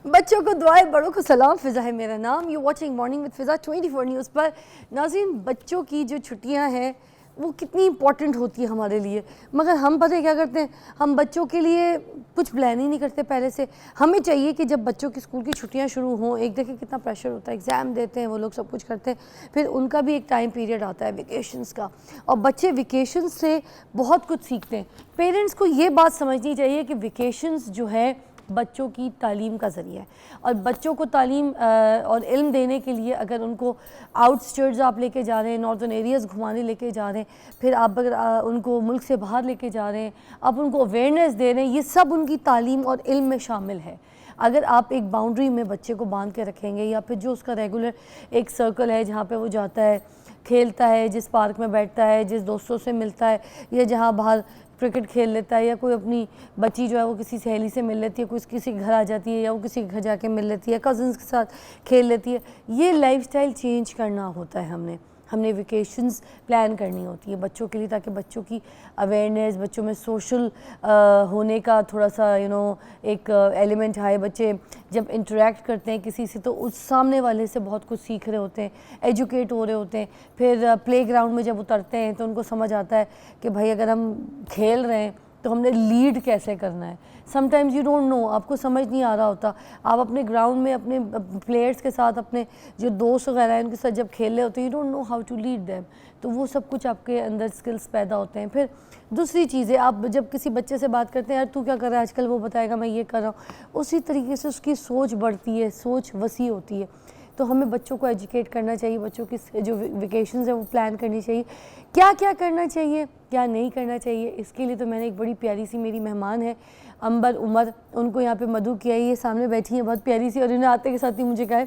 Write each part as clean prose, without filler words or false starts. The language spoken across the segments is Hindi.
बच्चों को दुआएं, बड़ों को सलाम। फ़िज़ा है मेरा नाम। You watching morning with Fiza 24 news पर। नाज़रीन, बच्चों की जो छुट्टियां हैं वो कितनी इंपॉर्टेंट होती है हमारे लिए, मगर हम पता है क्या करते हैं, हम बच्चों के लिए कुछ प्लान ही नहीं करते पहले से। हमें चाहिए कि जब बच्चों की स्कूल की छुट्टियां शुरू हों, एक देखिए कितना प्रेशर होता है, एग्ज़ाम देते हैं वो लोग, सब कुछ करते हैं, फिर उनका भी एक टाइम पीरियड आता है वेकेशंस का, और बच्चे वेकेशंस से बहुत कुछ सीखते हैं। पेरेंट्स को ये बात समझनी चाहिए कि वेकेशंस जो है बच्चों की तालीम का ज़रिया है, और बच्चों को तालीम और इल्म देने के लिए अगर उनको आउटस्कर्ट्स आप लेके जा रहे हैं, नॉर्दर्न एरियाज़ घुमाने लेके जा रहे हैं, फिर आप अगर उनको मुल्क से बाहर लेके जा रहे हैं, आप उनको अवेयरनेस दे रहे हैं, ये सब उनकी तालीम और इल्म में शामिल है। अगर आप एक बाउंड्री में बच्चे को बांध के रखेंगे, या फिर जो उसका रेगुलर एक सर्कल है जहाँ पे वो जाता है, खेलता है, जिस पार्क में बैठता है, जिस दोस्तों से मिलता है, या जहाँ बाहर क्रिकेट खेल लेता है, या कोई अपनी बच्ची जो है वो किसी सहेली से मिल लेती है, कोई किसी के घर आ जाती है, या वो किसी के घर जाके मिल लेती है, कज़न्स के साथ खेल लेती है, ये लाइफस्टाइल चेंज करना होता है। हमने वेकेशंस प्लान करनी होती है बच्चों के लिए, ताकि बच्चों की अवेयरनेस, बच्चों में सोशल होने का थोड़ा सा एक एलिमेंट आए। बच्चे जब इंटरेक्ट करते हैं किसी से तो उस सामने वाले से बहुत कुछ सीख रहे होते हैं, एजुकेट हो रहे होते हैं। फिर प्लेग्राउंड में जब उतरते हैं तो उनको समझ आता है कि भाई अगर हम खेल रहे हैं तो हमने लीड कैसे करना है। समटाइम्स यू डोंट नो, आपको समझ नहीं आ रहा होता, आप अपने ग्राउंड में अपने प्लेयर्स के साथ, अपने जो दोस्त वगैरह हैं उनके साथ जब खेल रहे होते हैं, you don't know how to lead them, तो वो सब कुछ आपके अंदर स्किल्स पैदा होते हैं। फिर दूसरी चीज़ें, आप जब किसी बच्चे से बात करते हैं, यार तू क्या कर रहा है आजकल, वो बताएगा मैं ये कर रहा हूँ, उसी तरीके से उसकी सोच बढ़ती है, सोच वसी होती है। तो हमें बच्चों को एजुकेट करना चाहिए, बच्चों की जो वेकेशंस है वो प्लान करनी चाहिए, क्या क्या करना चाहिए, क्या नहीं करना चाहिए। इसके लिए तो मैंने एक बड़ी प्यारी सी, मेरी मेहमान है अंबर उमर, उनको यहाँ पे मधु किया, ये सामने बैठी है बहुत प्यारी सी, और इन्हें आते के साथ ही मुझे कहा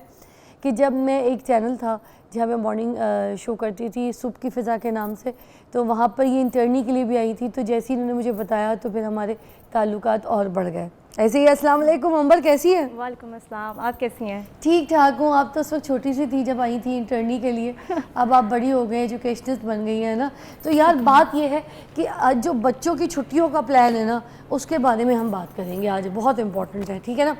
कि जब मैं एक चैनल था जहाँ मैं मॉर्निंग शो करती थी सुबह की फ़िज़ा के नाम से, तो वहाँ पर ये इंटर्नी के लिए भी आई थी, तो जैसे ही इन्होंने मुझे बताया तो फिर हमारे ताल्लुकात और बढ़ गए। ऐसे ही अस्सलाम वालेकुम अंबर, कैसी है? वालेकुम अस्सलाम, आप कैसी हैं? ठीक ठाक हूँ। आप तो उस वक्त छोटी सी थी जब आई थी इंटर्नी के लिए, अब आप बड़ी हो गए, एजुकेशनिस्ट बन गई है ना। तो यार बात ये है कि आज जो बच्चों की छुट्टियों का प्लान है ना, उसके बारे में हम बात करेंगे आज, बहुत इंपॉर्टेंट है, ठीक है ना।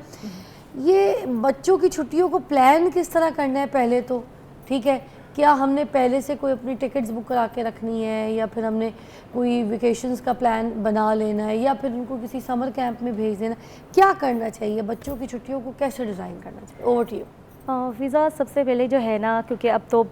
ये बच्चों की छुट्टियों को प्लान किस तरह करना है पहले तो, ठीक है, क्या हमने पहले से कोई अपनी टिकट्स बुक करा के रखनी है, या फिर हमने कोई वेकेशंस का प्लान बना लेना है, या फिर उनको किसी समर कैंप में भेज देना, क्या करना चाहिए, बच्चों की छुट्टियों को कैसे डिज़ाइन करना चाहिए? Over to you. वीज़ा सबसे पहले जो है ना, क्योंकि अब तो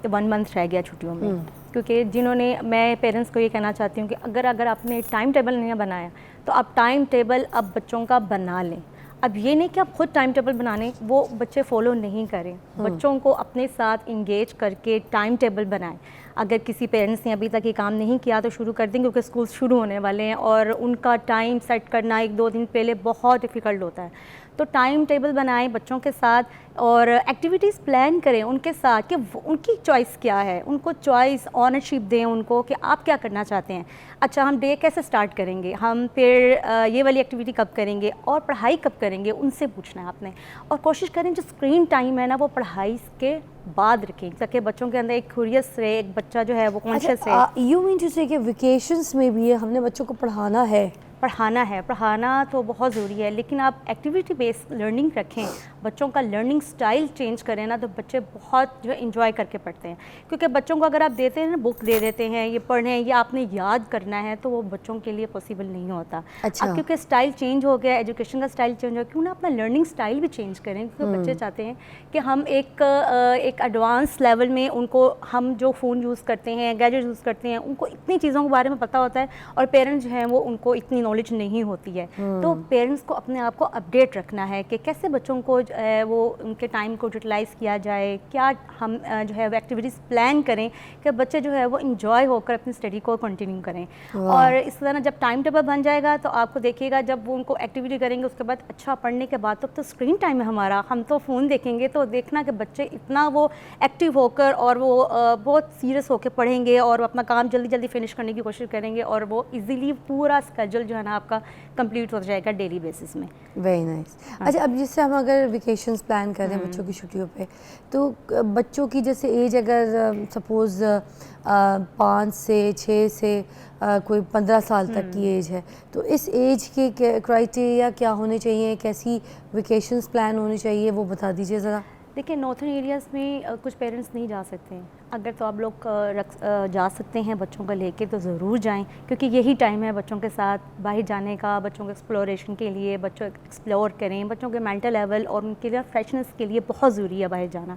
1 मंथ रह गया छुट्टियों में, क्योंकि जिन्होंने, मैं पेरेंट्स को ये कहना चाहती हूँ कि अगर आपने टाइम टेबल नहीं बनाया तो आप टाइम टेबल अब बच्चों का बना लें। अब ये नहीं कि आप खुद टाइम टेबल बनाने, वो बच्चे फॉलो नहीं करें, बच्चों को अपने साथ इंगेज करके टाइम टेबल बनाएं। अगर किसी पेरेंट्स ने अभी तक ये काम नहीं किया तो शुरू कर दें, क्योंकि स्कूल शुरू होने वाले हैं और उनका टाइम सेट करना 1-2 दिन पहले बहुत डिफ़िकल्ट होता है। तो टाइम टेबल बनाएं बच्चों के साथ, और एक्टिविटीज़ प्लान करें उनके साथ कि उनकी चॉइस क्या है, उनको चॉइस, ऑनरशिप दें उनको कि आप क्या करना चाहते हैं। अच्छा, हम डे कैसे स्टार्ट करेंगे, हम फिर ये वाली एक्टिविटी कब करेंगे, और पढ़ाई कब करेंगे, उनसे पूछना है आपने। और कोशिश करें जो स्क्रीन टाइम है ना वो पढ़ाई के बाद रखें, ताकि बच्चों के अंदर एक क्यूरियस रहे, एक बच्चा जो है वो कॉन्शियस रहे। यू मीन टू से कि वेकेशंस में भी हमने बच्चों को पढ़ाना तो बहुत ज़रूरी है, लेकिन आप एक्टिविटी बेस्ड लर्निंग रखें, बच्चों का लर्निंग स्टाइल चेंज करें ना, तो बच्चे बहुत जो है इंजॉय करके पढ़ते हैं। क्योंकि बच्चों को अगर आप देते हैं ना, बुक दे देते हैं ये पढ़ें, ये आपने याद करना है, तो वो बच्चों के लिए पॉसिबल नहीं होता। अच्छा। अब क्योंकि स्टाइल चेंज हो गया, एजुकेशन का स्टाइल चेंज हो गया, क्यों ना अपना लर्निंग स्टाइल भी चेंज करें, क्योंकि बच्चे चाहते हैं कि हम एक एडवांस लेवल में उनको, हम जो फ़ोन यूज़ करते हैं, गैजेट यूज़ करते हैं, उनको इतनी चीज़ों के बारे में पता होता है, और पेरेंट्स जो हैं वो उनको इतनी नॉलेज नहीं होती है। तो पेरेंट्स को अपने आप को अपडेट रखना है कि कैसे बच्चों को वो उनके टाइम को यूटिलाइज़ किया जाए, क्या हम जो है वो एक्टिविटीज़ प्लान करें कि बच्चे जो है वो इंजॉय होकर अपनी स्टडी को कंटिन्यू करें। और इस तरह जब टाइम टेबल बन जाएगा तो आपको देखिएगा, जब वो उनको एक्टिविटी करेंगे उसके बाद अच्छा पढ़ने के बाद तो स्क्रीन टाइम है हमारा, हम तो फ़ोन देखेंगे, तो देखना कि बच्चे इतना वो एक्टिव होकर और वो बहुत सीरियस होकर पढ़ेंगे और अपना काम जल्दी जल्दी फिनिश करने की कोशिश करेंगे, और वो इजीली पूरा स्केड्यूल जो है खाना आपका कंप्लीट हो जाएगा डेली बेसिस में। Very nice. अच्छा, अब जैसे हम अगर वेकेशंस प्लान कर रहे हैं बच्चों की छुट्टियों पे, तो बच्चों की जैसे एज अगर सपोज़ 5 से 6 से कोई 15 साल तक की एज है, तो इस एज के क्राइटेरिया क्या होने चाहिए, कैसी वेकेशंस प्लान होनी चाहिए, वो बता दीजिए ज़रा। देखिए नॉर्थन एरियाज़ में कुछ पेरेंट्स नहीं जा सकते हैं, अगर तो आप लोग जा सकते हैं बच्चों को लेके तो ज़रूर जाएं, क्योंकि यही टाइम है बच्चों के साथ बाहर जाने का, बच्चों के एक्सप्लोरेशन के लिए, बच्चों एक्सप्लोर करें, बच्चों के मेंटल लेवल और उनके लिए फ्रेशनेस के लिए बहुत ज़रूरी है बाहर जाना।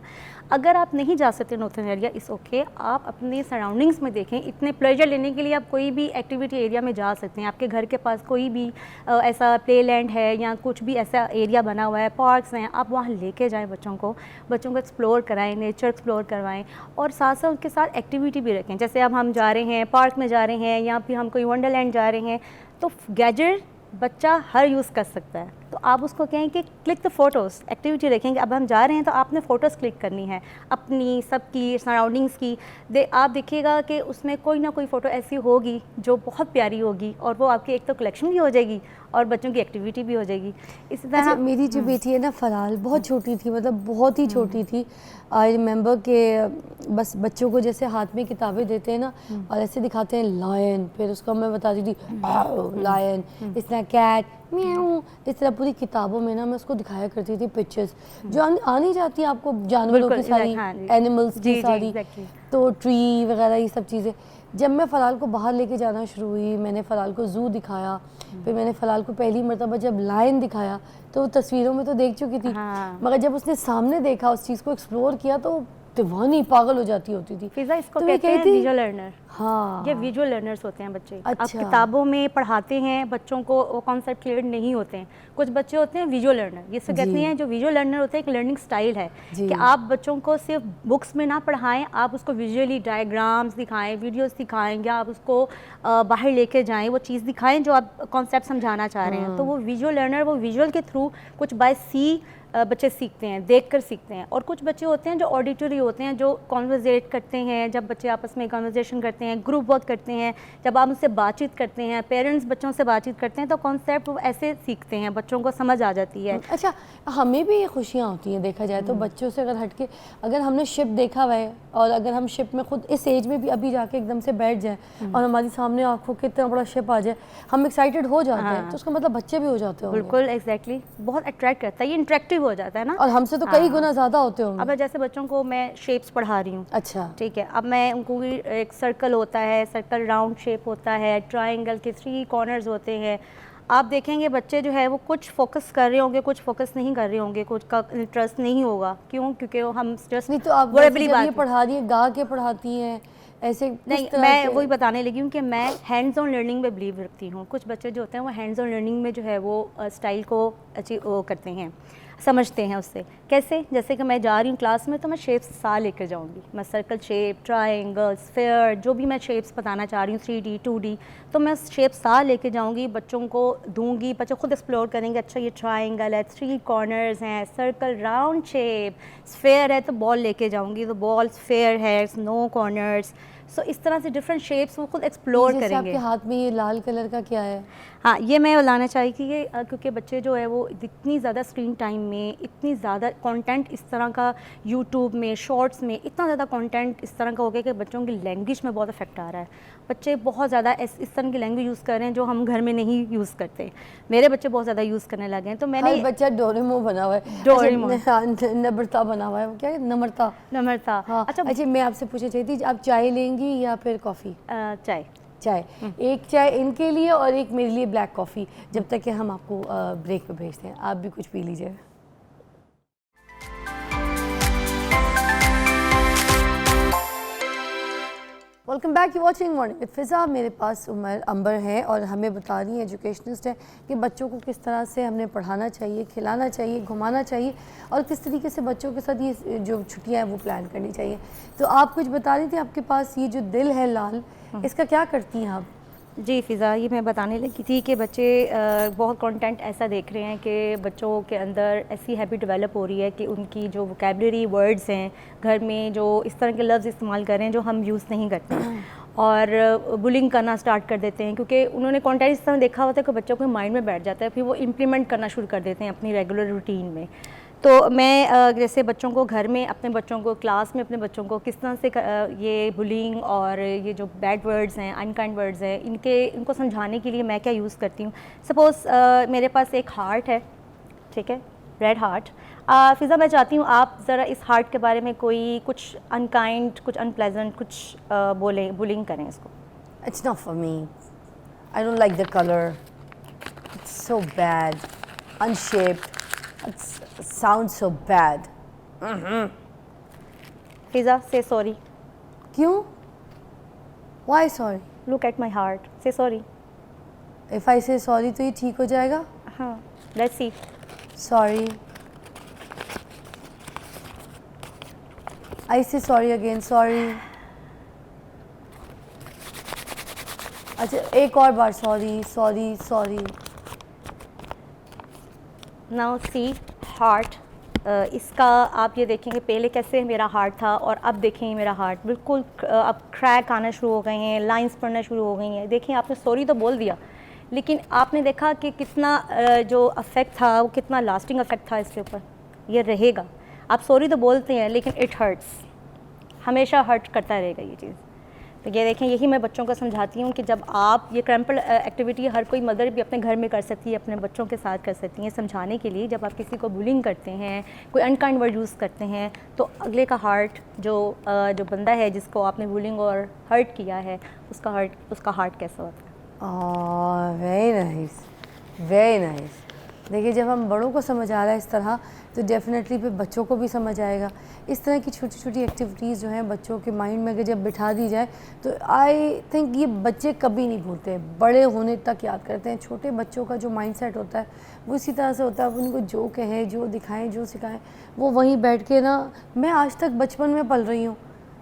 अगर आप नहीं जा सकते नॉर्थन एरिया, इस ओके, आप अपने सराउंडिंग्स में देखें, इतने प्लेजर लेने के लिए आप कोई भी एक्टिविटी एरिया में जा सकते हैं। आपके घर के पास कोई भी ऐसा प्ले लैंड है या कुछ भी ऐसा एरिया बना हुआ है, पार्क्स हैं, आप वहाँ लेके जाएँ बच्चों को एक्सप्लोर कराएं, नेचर एक्सप्लोर करवाएं और साथ साथ उनके साथ एक्टिविटी भी रखें। जैसे अब हम जा रहे हैं पार्क में जा रहे हैं या फिर हम कोई वंडरलैंड जा रहे हैं, तो गैजेट बच्चा हर यूज़ कर सकता है, तो आप उसको कहें कि क्लिक द फ़ोटोज़, एक्टिविटी रखेंगे। अब हम जा रहे हैं तो आपने फ़ोटोज़ क्लिक करनी है अपनी, सबकी, सराउंडिंग्ग्स की। आप देखिएगा कि उसमें कोई ना कोई फ़ोटो ऐसी होगी जो बहुत प्यारी होगी और वो आपकी एक तो कलेक्शन भी हो जाएगी और बच्चों की एक्टिविटी भी हो जाएगी। इसी तरह मेरी जो बेटी है ना फराल, बहुत छोटी थी, मतलब बहुत ही छोटी थी। आई रिमेंबर कि बस बच्चों को जैसे हाथ में किताबें देते हैं ना और ऐसे दिखाते हैं लायन, फिर उसको मैं बताती थी लायन, इस तरह कैट, म्याऊ, इस तरह पूरी किताबों में ना मैं उसको दिखाया करती थी पिक्चर्स जो आनी जाती है आपको, जानवरों की सारी, एनिमल्स की सारी, तो ट्री वगैरह ये सब चीज़ें। जब मैं फ़लाल को बाहर लेके जाना शुरू हुई, मैंने फ़लाल को ज़ू दिखाया, फिर मैंने फ़लाल को पहली मरतबा जब लायन दिखाया तो तस्वीरों में तो देख चुकी थी, मगर जब उसने सामने देखा, उस चीज़ को एक्सप्लोर किया तो दीवानी पागल हो जाती होती थी। फिजा इसको कहते हैं विजुअल लर्नर। हाँ, ये विजुअल लर्नर्स होते हैं बच्चे। अच्छा। आप किताबों में पढ़ाते हैं बच्चों को, वो कॉन्सेप्ट क्लियर नहीं होते हैं। कुछ बच्चे होते हैं विजुअल लर्नर, ये कहते हैं जो विजुअल लर्नर होते हैं, एक लर्निंग स्टाइल है कि आप बच्चों को सिर्फ बुक्स में ना पढ़ाएं, आप उसको विजुअली डायग्राम्स दिखाएं, वीडियोस दिखाएं, या आप उसको बाहर लेके जाएं, वो चीज़ दिखाएं जो आप कॉन्सेप्ट समझाना चाह रहे हैं। तो वो विजुअल लर्नर, वो विजुअल के थ्रू कुछ बाय सी बच्चे सीखते हैं, देखकर सीखते हैं। और कुछ बच्चे होते हैं जो ऑडिटरी होते हैं, जो कॉन्वर्सेट करते हैं, जब बच्चे आपस में कॉन्वर्सेशन करते हैं, ग्रुप वर्क करते हैं, जब आप उनसे बातचीत करते हैं, पेरेंट्स बच्चों से बातचीत करते हैं, तो कॉन्सेप्ट वो ऐसे सीखते हैं, बच्चों को समझ आ जाती है। अच्छा, हमें भी ये खुशियाँ होती हैं देखा जाए तो बच्चों से अगर हटके, अगर हमने शिप देखा हुआ है और अगर हम शिप में खुद इस एज में भी अभी जाके एकदम से बैठ जाए और हमारी सामने आंखों के इतना बड़ा शिप आ जाए, हम एक्साइटेड हो जाते हैं, तो उसका मतलब बच्चे भी हो जाते हैं। बिल्कुल, एग्जैक्टली, बहुत अट्रैक्ट करता है, ये इंटरेक्टिव हो जाता है ना, और हमसे तो कई गुना ज़्यादा होते होंगे। अब जैसे बच्चों को मैं शेप्स पढ़ा रही हूँ, अच्छा, ठीक है, अब मैं उनको एक सर्कल होता है, सर्कल राउंड शेप होता है, ट्रायंगल के 3 कॉर्नर्स होते हैं। आप देखेंगे बच्चे जो है वो कुछ फोकस कर रहे होंगे, कुछ फोकस नहीं कर रहे होंगे, कुछ का इंटरेस्ट नहीं होगा। क्यों? क्योंकि वो हम जस्ट नहीं, तो आप जब ये पढ़ा रही है, गा के पढ़ाती हैं ऐसे नहीं, मैं वही बताने लगी हूँ कि मैं हैंड्स ऑन लर्निंग में बिलीव रखती हूँ। कुछ बच्चे जो होते हैं वो हैंड्स ऑन लर्निंग में जो है वो स्टाइल को अचीव करते हैं, समझते हैं उससे। कैसे? जैसे कि मैं जा रही हूँ क्लास में तो मैं शेप्स साथ लेकर जाऊँगी, मैं सर्कल शेप, ट्रायंगल, स्फेयर, जो भी मैं शेप्स बताना चाह रही हूँ, 3D 2D, तो मैं शेप साथ लेके जाऊँगी, बच्चों को दूंगी, बच्चे खुद एक्सप्लोर करेंगे। अच्छा ये ट्रायंगल है, 3 कॉर्नर्स हैं, सर्कल राउंड शेप, स्फेयर है तो बॉल लेके जाऊँगी, तो बॉल स्फेयर है, नो कॉर्नर्स। सो इस तरह से डिफरेंट शेप्स वो खुद एक्सप्लोर करेंगे। आपके हाथ में ये लाल कलर का क्या है? हाँ, ये मैं बताना चाहिए कि ये क्योंकि बच्चे जो है वो इतनी ज़्यादा स्क्रीन टाइम में, इतनी ज़्यादा कंटेंट इस तरह का यूट्यूब में, शॉर्ट्स में इतना ज़्यादा कंटेंट इस तरह का हो गया कि बच्चों की लैंग्वेज में बहुत इफेक्ट आ रहा है। बच्चे बहुत ज़्यादा इस तरह की लैंग्वेज यूज़ कर रहे हैं जो हम घर में नहीं यूज़ करते। मेरे बच्चे बहुत ज़्यादा यूज़ करने लगे हैं। तो मैंने बच्चा डोरेमोन बना हुआ है, डोरेमोन, नम्रता बना हुआ है, क्या है? नम्रता। हाँ। अच्छा, मैं आपसे पूछना चाहती थी, आप चाय लेंगी या फिर कॉफ़ी? चाय। एक चाय इनके लिए और एक मेरे लिए ब्लैक कॉफ़ी, जब तक कि हम आपको ब्रेक पे भेजते हैं। आप भी कुछ पी लीजिए। Welcome back, you watching morning with Fiza. मेरे पास उमर अंबर हैं और हमें बता रही हैं, एजुकेशनिस्ट हैं, कि बच्चों को किस तरह से हमने पढ़ाना चाहिए, खिलाना चाहिए, घुमाना चाहिए और किस तरीके से बच्चों के साथ ये जो छुट्टियां हैं वो प्लान करनी चाहिए। तो आप कुछ बता रही थी, आपके पास ये जो दिल है लाल, इसका क्या करती हैं आप? जी फ़िज़ा, ये मैं बताने लगी थी कि बच्चे बहुत कंटेंट ऐसा देख रहे हैं कि बच्चों के अंदर ऐसी हैबिट डेवलप हो रही है कि उनकी जो वोकेबलरी वर्ड्स हैं घर में, जो इस तरह के लफ्ज़ इस्तेमाल कर रहे हैं जो हम यूज़ नहीं करते हैं, और बुलिंग करना स्टार्ट कर देते हैं, क्योंकि उन्होंने कंटेंट इस तरह देखा होता है कि बच्चों के माइंड में बैठ जाता है, फिर वो इम्प्लीमेंट करना शुरू कर देते हैं अपनी रेगुलर रूटीन में। तो मैं जैसे बच्चों को घर में, अपने बच्चों को क्लास में, अपने बच्चों को किस तरह से ये बुलिंग और ये जो बैड वर्ड्स हैं, अनकाइंड वर्ड्स हैं, इनको समझाने के लिए मैं क्या यूज़ करती हूँ। सपोज़ मेरे पास एक हार्ट है, ठीक है, रेड हार्ट। फ़िज़ा, मैं चाहती हूँ आप ज़रा इस हार्ट के बारे में कोई कुछ अनकाइंड, कुछ अनप्लेजेंट कुछ बोलें, बुलिंग करें इसको। It's not for me. I don't like the color. It's so bad, unshaped. It sounds so bad. फ़िज़ा, से सॉरी। क्यों? Why sorry? Look at my heart, से sorry. If I say sorry तो ये ठीक हो जाएगा? हाँ, let's see. Sorry. I say sorry again. Sorry. अच्छा, एक और बार sorry sorry sorry. Now see heart, इसका आप ये देखेंगे पहले कैसे मेरा हार्ट था और अब देखेंगे मेरा हार्ट बिल्कुल अब क्रैक आना शुरू हो गए हैं, लाइंस पड़ना शुरू हो गई हैं। देखिए, आपने सॉरी तो बोल दिया, लेकिन आपने देखा कि कितना जो अफेक्ट था वो कितना लास्टिंग अफेक्ट था इसके ऊपर, ये रहेगा। आप सॉरी तो बोलते हैं लेकिन इट हर्ट्स, हमेशा हर्ट करता रहेगा ये चीज़। तो ये देखें, यही मैं बच्चों को समझाती हूँ कि जब आप ये क्रैम्पल एक्टिविटी हर कोई मदर भी अपने घर में कर सकती है, अपने बच्चों के साथ कर सकती हैं, समझाने के लिए। जब आप किसी को बुलिंग करते हैं, कोई अनकाइंड वर्ड यूज़ करते हैं, तो अगले का हार्ट जो बंदा है जिसको आपने बुलिंग और हर्ट किया है, उसका हार्ट कैसा होता है। Very nice, very nice. देखिए, जब हम बड़ों को समझ आ रहा है इस तरह, तो डेफिनेटली फिर बच्चों को भी समझ आएगा। इस तरह की छोटी छोटी एक्टिविटीज़ जो हैं बच्चों के माइंड में अगर जब बिठा दी जाए, तो आई थिंक ये बच्चे कभी नहीं भूलते, बड़े होने तक याद करते हैं। छोटे बच्चों का जो माइंडसेट होता है वो इसी तरह से होता है, उनको जो कहें, जो दिखाएं, जो सिखाएं, वो वहीं बैठ के ना। मैं आज तक बचपन में पल रही हूँ,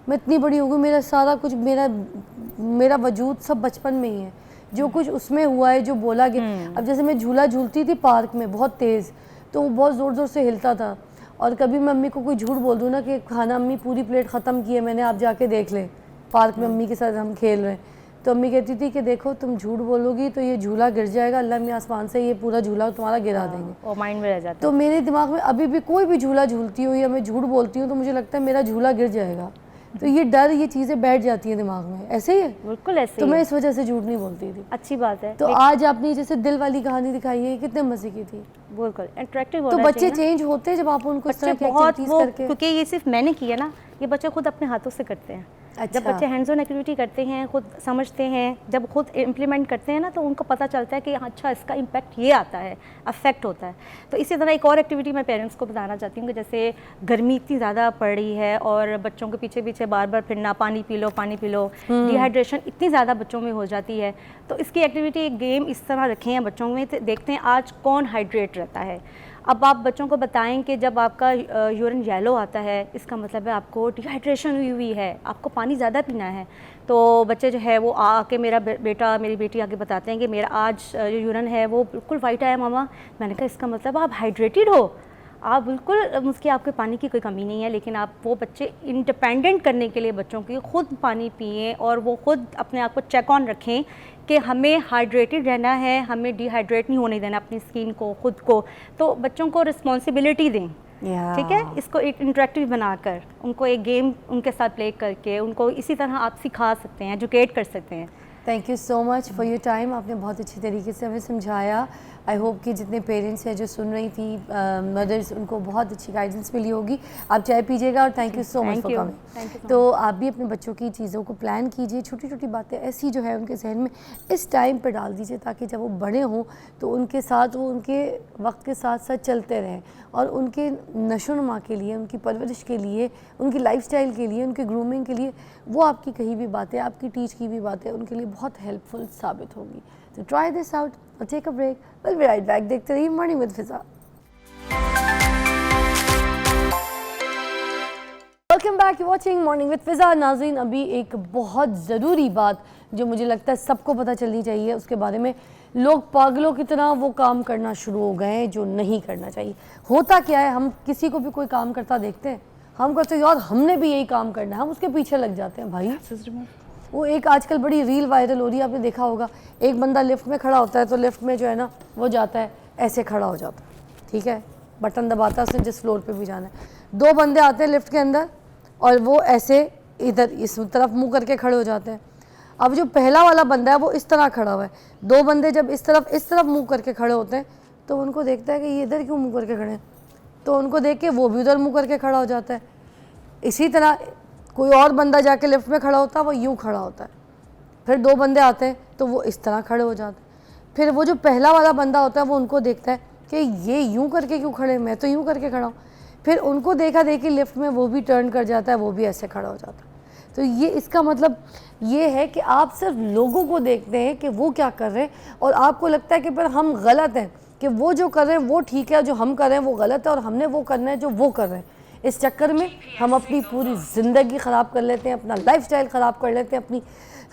मैं इतनी बड़ी हो गई, मेरा सारा कुछ, मेरा वजूद सब बचपन में ही है। जो कुछ उसमें हुआ है, जो बोला गया। अब जैसे मैं झूला झूलती थी पार्क में बहुत तेज़, तो वो बहुत ज़ोर ज़ोर से हिलता था, और कभी मैं अम्मी को कोई झूठ बोल दूँ ना कि खाना अम्मी पूरी प्लेट ख़त्म की है मैंने, आप जाके देख लें, पार्क में अम्मी के साथ हम खेल रहे हैं, तो अम्मी कहती थी कि देखो तुम झूठ बोलोगी तो ये झूला गिर जाएगा, अल्लाह में आसमान से ये पूरा झूला तुम्हारा गिरा देंगे। और माइंड में रह जाता है। तो मेरे दिमाग में अभी भी कोई भी झूला झूलती हूँ या मैं झूठ बोलती हूँ तो मुझे लगता है मेरा झूला गिर जाएगा, तो ये डर, ये चीज़ें बैठ जाती हैं दिमाग में। ऐसे ही है, बिल्कुल ऐसे तो मैं इस वजह से झूठ नहीं बोलती थी। अच्छी बात है। तो आज आपने जैसे दिल वाली कहानी दिखाई है, कितने मजे की थी, बिल्कुल अट्रैक्टिव। तो बच्चे चेंज होते हैं जब आप उनको इस तरह की एक्टिविटीज करके, क्योंकि ये सिर्फ मैंने किया ना, ये बच्चे खुद अपने हाथों से करते हैं। अच्छा। जब बच्चे हैंड्स ऑन एक्टिविटी करते हैं, खुद समझते हैं, जब खुद इम्प्लीमेंट करते हैं ना, तो उनको पता चलता है कि अच्छा इसका इम्पैक्ट ये आता है, अफेक्ट होता है। तो इसी तरह एक और एक्टिविटी मैं पेरेंट्स को बताना चाहती हूँ कि जैसे गर्मी इतनी ज़्यादा पड़ रही है और बच्चों के पीछे पीछे बार बार फिरना, पानी पी लो, पानी पी लो, डिहाइड्रेशन इतनी ज़्यादा बच्चों में हो जाती है। तो इसकी एक्टिविटी, एक गेम इस तरह रखे हैं बच्चों में, देखते हैं आज कौन हाइड्रेट रहता है। अब आप बच्चों को बताएं कि जब आपका यूरिन येलो आता है, इसका मतलब है आपको डिहाइड्रेशन हुई है, आपको पानी ज़्यादा पीना है। तो बच्चे जो है वो आके, मेरा बेटा, मेरी बेटी आके बताते हैं कि मेरा आज जो यूरिन है वो बिल्कुल वाइट आया मामा। मैंने कहा इसका मतलब आप हाइड्रेटेड हो, आप बिल्कुल, उसकी आपके पानी की कोई कमी नहीं है। लेकिन आप, वो बच्चे इंडिपेंडेंट करने के लिए बच्चों की खुद पानी पिएं और वो खुद अपने आप को चेक ऑन रखें कि हमें हाइड्रेटेड रहना है, हमें डिहाइड्रेट नहीं होने देना अपनी स्किन को, खुद को। तो बच्चों को रिस्पॉन्सिबिलिटी दें, ठीक है, इसको एक इंटरेक्टिव बनाकर, उनको एक गेम उनके साथ प्ले करके उनको इसी तरह आप सिखा सकते हैं, एजुकेट कर सकते हैं। Thank you so much for your time. आपने बहुत अच्छी तरीके से हमें समझाया। आई होप कि जितने पेरेंट्स हैं जो सुन रही थी, मदर्स, उनको बहुत अच्छी गाइडेंस मिली होगी। आप चाय पीजिएगा और thank you so much for coming. तो आप भी अपने बच्चों की चीज़ों को प्लान कीजिए, छोटी छोटी बातें ऐसी जो है उनके जहन में इस टाइम पे डाल दीजिए, ताकि जब वो बड़े हों तो उनके साथ, वो उनके वक्त के साथ साथ चलते रहें, और उनके नशोनुमा के लिए, उनकी परवरिश के लिए, उनकी लाइफस्टाइल के लिए, उनके ग्रूमिंग के लिए वो आपकी कही भी बातें, आपकी टीच की भी बातें उनके लिए बहुत हेल्पफुल साबित होंगी। तो ट्राई दिस आउट और take a break. Will be right back. देखते रहिए morning with Fiza. Welcome back, you watching morning with Fiza. नाज़रीन, अभी एक बहुत ज़रूरी बात जो मुझे लगता है सबको पता चलनी चाहिए, उसके बारे में लोग पागलों की तरह वो काम करना शुरू हो गए हैं जो नहीं करना चाहिए। होता क्या है, हम किसी को भी कोई काम करता देखते हैं, हम कहते हैं यार हमने भी यही काम करना है, हम उसके पीछे लग जाते हैं। भाई वो एक आजकल बड़ी रील वायरल हो रही है, आपने देखा होगा, एक बंदा लिफ्ट में खड़ा होता है तो लिफ्ट में जो है ना वो जाता है ऐसे खड़ा हो जाता है, ठीक है, बटन दबाता है उसने जिस फ्लोर पे भी जाना है। दो बंदे आते हैं लिफ्ट के अंदर और वो ऐसे इधर इस तरफ मुंह करके खड़े हो जाते हैं। अब जो पहला वाला बंदा है वो इस तरह खड़ा हुआ है, दो बंदे जब इस तरफ मुंह करके खड़े होते हैं तो उनको देखता है कि ये इधर क्यों मुंह करके खड़े हैं, तो उनको देख के वो भी उधर मुंह करके खड़ा हो जाता है। इसी तरह कोई और बंदा जाके लिफ्ट में खड़ा होता है, वो यूँ खड़ा होता है, फिर दो बंदे आते हैं तो वो इस तरह खड़े हो जाते हैं। फिर वो जो पहला वाला बंदा होता है वो उनको देखता है कि ये यूँ करके क्यों खड़े, मैं तो यूँ करके खड़ा हूँ, फिर उनको देखा देखी लिफ्ट में वो भी टर्न कर जाता है, वो भी ऐसे खड़ा हो जाता है। तो ये इसका मतलब ये है कि आप सिर्फ लोगों को देखते हैं कि वो क्या कर रहे हैं और आपको लगता है कि पर हम गलत हैं, कि वो जो कर रहे हैं वो ठीक है, जो हम कर रहे हैं वो गलत है और हमने वो करना है जो वो कर रहे हैं। इस चक्कर में हम अपनी पूरी ज़िंदगी ख़राब कर लेते हैं, अपना लाइफस्टाइल ख़राब कर लेते हैं, अपनी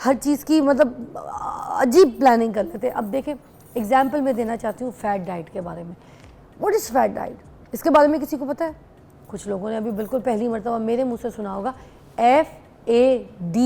हर चीज़ की मतलब अजीब प्लानिंग कर लेते हैं। अब देखें, एग्जाम्पल मैं देना चाहती हूँ फैट डाइट के बारे में। What is fat diet? इसके बारे में किसी को पता है? कुछ लोगों ने अभी बिल्कुल पहली मरतबा मेरे मुँह से सुना होगा। FAD,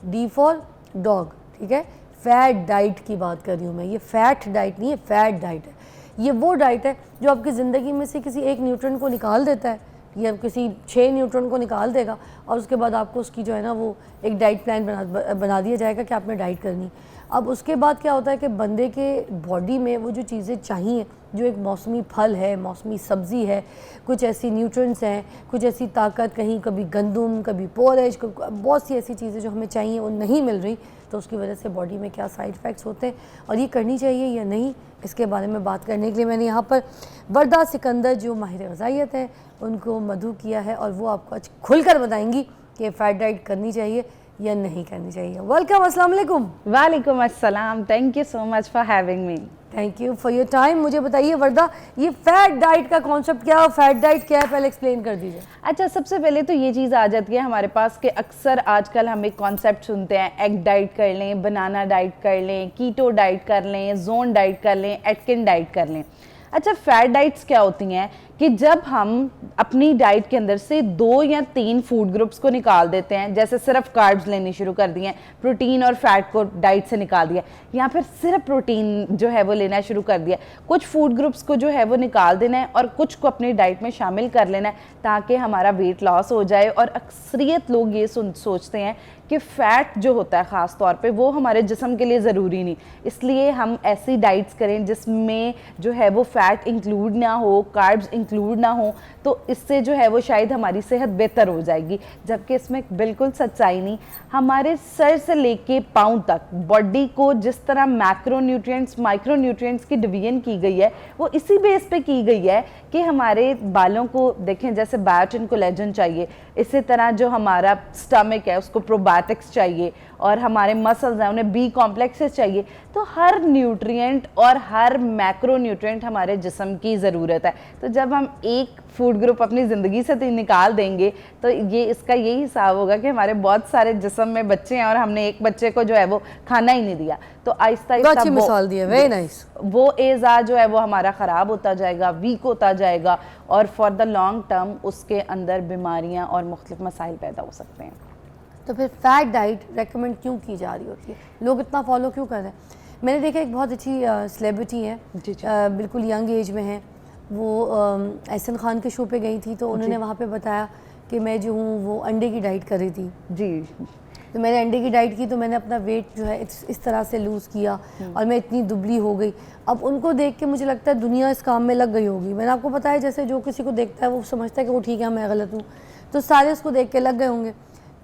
D फॉर डॉग, ठीक है। फैट डाइट की बात कर रही हूँ मैं, ये फैट डाइट नहीं है, फैट डाइट है। ये वो डाइट है जो आपकी ज़िंदगी में से किसी एक न्यूट्रिएंट को निकाल देता है, या किसी 6 न्यूट्रॉन को निकाल देगा और उसके बाद आपको उसकी जो है ना वो एक डाइट प्लान बना दिया जाएगा कि आपने डाइट करनी। अब उसके बाद क्या होता है कि बंदे के बॉडी में वो जो चीज़ें चाहिए, जो एक मौसमी फल है, मौसमी सब्ज़ी है, कुछ ऐसी न्यूट्रिएंट्स हैं, कुछ ऐसी ताकत, कहीं कभी गंदम, कभी पोरेज, बहुत सी ऐसी चीज़ें जो हमें चाहिए वो नहीं मिल रही, तो उसकी वजह से बॉडी में क्या साइड इफ़ेक्ट्स होते हैं और ये करनी चाहिए या नहीं, इसके बारे में बात करने के लिए मैंने यहाँ पर वर्दा सिकंदर जो माहिर ग़िज़ाइयत है उनको मदऊ किया है और वो आपको आज खुलकर बताएंगी कि फ़ैट डाइट करनी चाहिए या नहीं करनी चाहिए। वेलकम, अस्सलाम वालेकुम। वालेकुम अस्सलाम, thank you so much for having me. Thank you for your time. मुझे बताइए वर्दा, ये फैट डाइट का कॉन्सेप्ट क्या है, फैट डाइट क्या है, पहले एक्सप्लेन कर दीजिए। अच्छा, सबसे पहले तो ये चीज़ आ जाती है हमारे पास कि अक्सर आजकल हम एक कॉन्सेप्ट सुनते हैं, एग डाइट कर लें, बनाना डाइट कर लें, कीटो डाइट कर लें, जोन डाइट कर लें, एटकिन डाइट कर लें। अच्छा, फैट डाइट्स क्या होती हैं कि जब हम अपनी डाइट के अंदर से 2 या 3 फूड ग्रुप्स को निकाल देते हैं, जैसे सिर्फ कार्ब्स लेनी शुरू कर दिए हैं, प्रोटीन और फैट को डाइट से निकाल दिया, या फिर सिर्फ प्रोटीन जो है वो लेना शुरू कर दिया, कुछ फूड ग्रुप्स को जो है वो निकाल देना है और कुछ को अपनी डाइट में शामिल कर लेना है ताकि हमारा वेट लॉस हो जाए। और अक्सरियत लोग ये सोचते हैं कि फ़ैट जो होता है ख़ास तौर पे वो हमारे जिस्म के लिए ज़रूरी नहीं, इसलिए हम ऐसी डाइट्स करें जिसमें जो है वो फ़ैट इंक्लूड ना हो, कार्ब्स इंक्लूड ना हो, तो इससे जो है वो शायद हमारी सेहत बेहतर हो जाएगी। जबकि इसमें बिल्कुल सच्चाई नहीं। हमारे सर से लेके पाँव तक बॉडी को जिस तरह मैक्रो न्यूट्रिएंट्स, माइक्रो न्यूट्रिएंट्स की डिवीजन की गई है वो इसी बेस पे की गई है कि हमारे बालों को देखें, जैसे बायोटिन, कोलेजन चाहिए, इसी तरह जो हमारा स्टमक है उसको प्रोबायोटिक्स चाहिए और हमारे मसल्स हैं उन्हें बी कॉम्प्लेक्सेस चाहिए। तो हर न्यूट्रिएंट और हर मैक्रो न्यूट्रिएंट हमारे जिस्म की ज़रूरत है। तो जब हम एक फूड ग्रुप अपनी ज़िंदगी से निकाल देंगे तो ये इसका यही हिसाब होगा कि हमारे बहुत सारे जिस्म में बच्चे हैं और हमने एक बच्चे को जो है वो खाना ही नहीं दिया। तो आहिस्ता अच्छी मिसाल दी है, वेरी नाइस। वो एज़ा जो है वो हमारा ख़राब होता जाएगा, वीक होता जाएगा और फॉर द लॉन्ग टर्म उसके अंदर बीमारियाँ और मुख्तलिफ मसाइल पैदा हो सकते हैं। तो फिर फैट डाइट रेकमेंड क्यों की जा रही होती है, लोग इतना फॉलो क्यों कर रहे हैं? मैंने देखा एक बहुत अच्छी सेलिब्रिटी है, बिल्कुल यंग एज में है, वो एहसन खान के शो पे गई थी तो उन्होंने वहाँ पे बताया कि मैं जो हूँ वो अंडे की डाइट कर रही थी जी। तो मैंने अंडे की डाइट की तो मैंने अपना वेट जो है इस तरह से लूज़ किया और मैं इतनी दुबली हो गई। अब उनको देख के मुझे लगता है दुनिया इस काम में लग गई होगी। मैंने आपको बताया जैसे जो किसी को देखता है वो समझता है कि वो ठीक है, मैं गलत हूँ, तो सारे उसको देख के लग गए होंगे।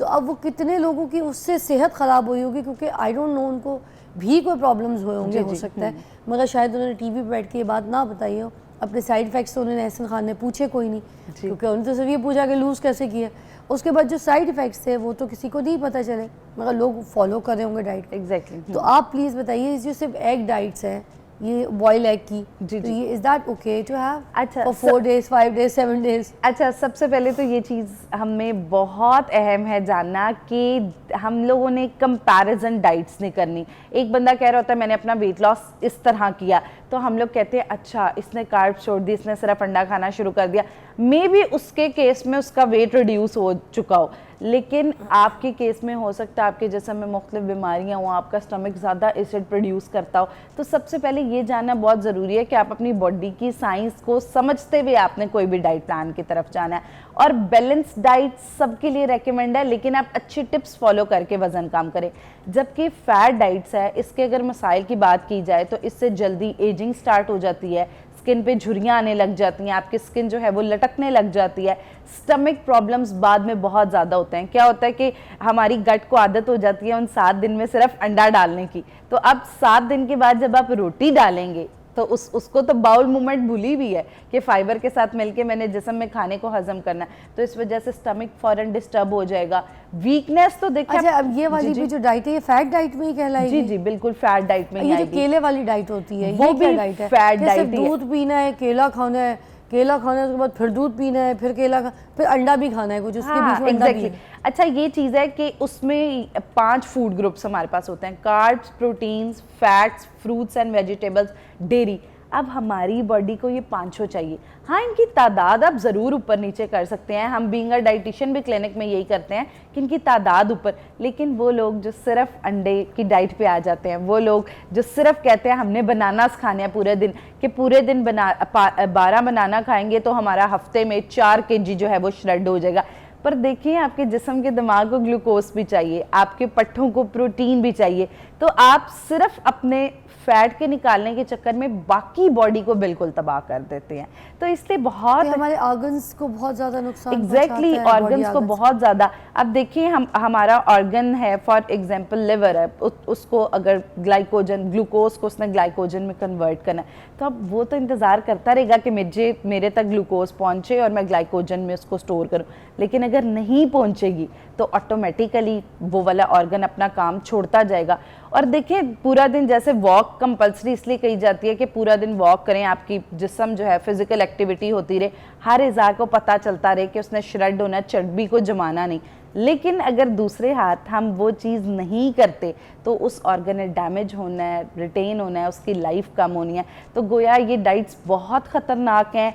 तो अब वो कितने लोगों की उससे सेहत ख़राब हुई होगी, क्योंकि आई डोंट नो उनको भी कोई प्रॉब्लम्स हुए होंगे, हो सकता है, मगर शायद उन्होंने टीवी पे बैठ के ये बात ना बताई हो। अपने साइड इफ़ेक्ट्स तो उन्होंने एहसन खान ने पूछे कोई नहीं, क्योंकि उन्होंने तो सिर्फ ये पूछा कि लूज़ कैसे किया। उसके बाद जो साइड इफ़ेक्ट्स थे वो तो किसी को नहीं पता चले, मगर लोग फॉलो कर रहे होंगे डाइट। एग्जैक्टली। तो आप प्लीज़ बताइए, जो सिर्फ एग डाइट्स है, ये बॉयल एग की, तो ये is that okay to have अच्छा फॉर 4 days, 5 days, 7 days? अच्छा, सबसे पहले तो ये चीज़ हमें बहुत अहम है जानना कि हम लोगों ने कंपैरिजन डाइट्स नहीं करनी। एक बंदा कह रहा होता है मैंने अपना वेट लॉस इस तरह किया, तो हम लोग कहते हैं अच्छा इसने कार्ब छोड़ दी, इसने सिर्फ अंडा खाना शुरू कर दिया, मे बी उसके केस में उसका वेट रिड्यूस हो चुका हो, लेकिन आपके केस में हो सकता है आपके जिस्म में मुख्तलिफ बीमारियां हों, आपका स्टमक ज़्यादा एसिड प्रोड्यूस करता हो। तो सबसे पहले ये जानना बहुत ज़रूरी है कि आप अपनी बॉडी की साइंस को समझते हुए आपने कोई भी डाइट प्लान की तरफ जाना है। और बैलेंस डाइट सबके लिए रेकमेंड है, लेकिन आप अच्छी टिप्स फॉलो करके वज़न कम करें। जबकि फैट डाइट्स है, इसके अगर मसाइल की बात की जाए तो इससे जल्दी एजिंग स्टार्ट हो जाती है, स्किन पे झुर्रियाँ आने लग जाती हैं, आपकी स्किन जो है वो लटकने लग जाती है, स्टमक प्रॉब्लम्स बाद में बहुत ज़्यादा होते हैं। क्या होता है कि हमारी गट को आदत हो जाती है उन 7 दिन में सिर्फ अंडा डालने की, तो अब 7 दिन के बाद जब आप रोटी डालेंगे तो उसको तो बाउल मूवमेंट भूली भी है कि फाइबर के साथ मिलके मैंने जिस्म में खाने को हजम करना है, तो इस वजह से स्टमक फौरन डिस्टर्ब हो जाएगा, वीकनेस तो देखिए। अच्छा, अब ये वाली भी जो डाइट है ये फैट डाइट में ही कहलाएगी? जी जी बिल्कुल फैट डाइट में ही ये जो आएगी। केले वाली डाइट होती है वो ये क्या भी डाइट है? फैट कि डाइट सिर्फ ही है। दूध पीना है, केला खाना है, केला खाना है उसके बाद फिर दूध पीना है, फिर केला फिर अंडा भी खाना है, कुछ उसके बीच में अंडा भी है। अच्छा ये चीज़ है कि उसमें 5 फूड ग्रुप्स हमारे पास होते हैं, carbs, proteins, fats, fruits and vegetables, dairy. अब हमारी बॉडी को ये 5 चाहिए। हाँ, इनकी तादाद आप ज़रूर ऊपर नीचे कर सकते हैं, हम बीइंग अ डाइटिशियन भी क्लिनिक में यही करते हैं कि इनकी तादाद ऊपर, लेकिन वो लोग जो सिर्फ अंडे की डाइट पे आ जाते हैं, वो लोग जो सिर्फ कहते हैं हमने बनानास खाने हैं पूरे दिन, कि पूरे दिन 12 बनाना खाएंगे तो हमारा हफ्ते में 4 kg जो है वो श्रेड हो जाएगा। पर देखिए आपके जिस्म के दिमाग को ग्लूकोज भी चाहिए, आपके पट्ठों को प्रोटीन भी चाहिए, तो आप सिर्फ अपने फैट के निकालने के चक्कर में बाकी बॉडी को बिल्कुल तबाह कर देते हैं। तो इसलिए बहुत हमारे ऑर्गन्स को बहुत ज़्यादा नुकसान एग्जैक्टली ऑर्गन्स को बहुत ज़्यादा। अब देखिए हमारा ऑर्गन है फॉर एग्जांपल लिवर है, उसको अगर ग्लाइकोजन ग्लूकोज को उसने ग्लाइकोजन में कन्वर्ट करना है, तो अब वो तो इंतज़ार करता रहेगा कि मेरे तक ग्लूकोज पहुँचे और मैं ग्लाइकोजन में उसको स्टोर करूँ, लेकिन अगर नहीं पहुँचेगी तो ऑटोमेटिकली वो वाला ऑर्गन अपना काम छोड़ता जाएगा। और देखिए पूरा दिन जैसे वॉक कंपल्सरी इसलिए कही जाती है कि पूरा दिन वॉक करें, आपकी जिस्म जो है फिजिकल एक्टिविटी होती रहे, हर इज़ा को पता चलता रहे कि उसने श्रेड होना, चर्बी को जमाना नहीं। लेकिन अगर दूसरे हाथ हम वो चीज़ नहीं करते तो उस ऑर्गन ने डैमेज होना है, रिटेन होना है, उसकी लाइफ कम होनी है। तो गोया ये डाइट्स बहुत ख़तरनाक हैं।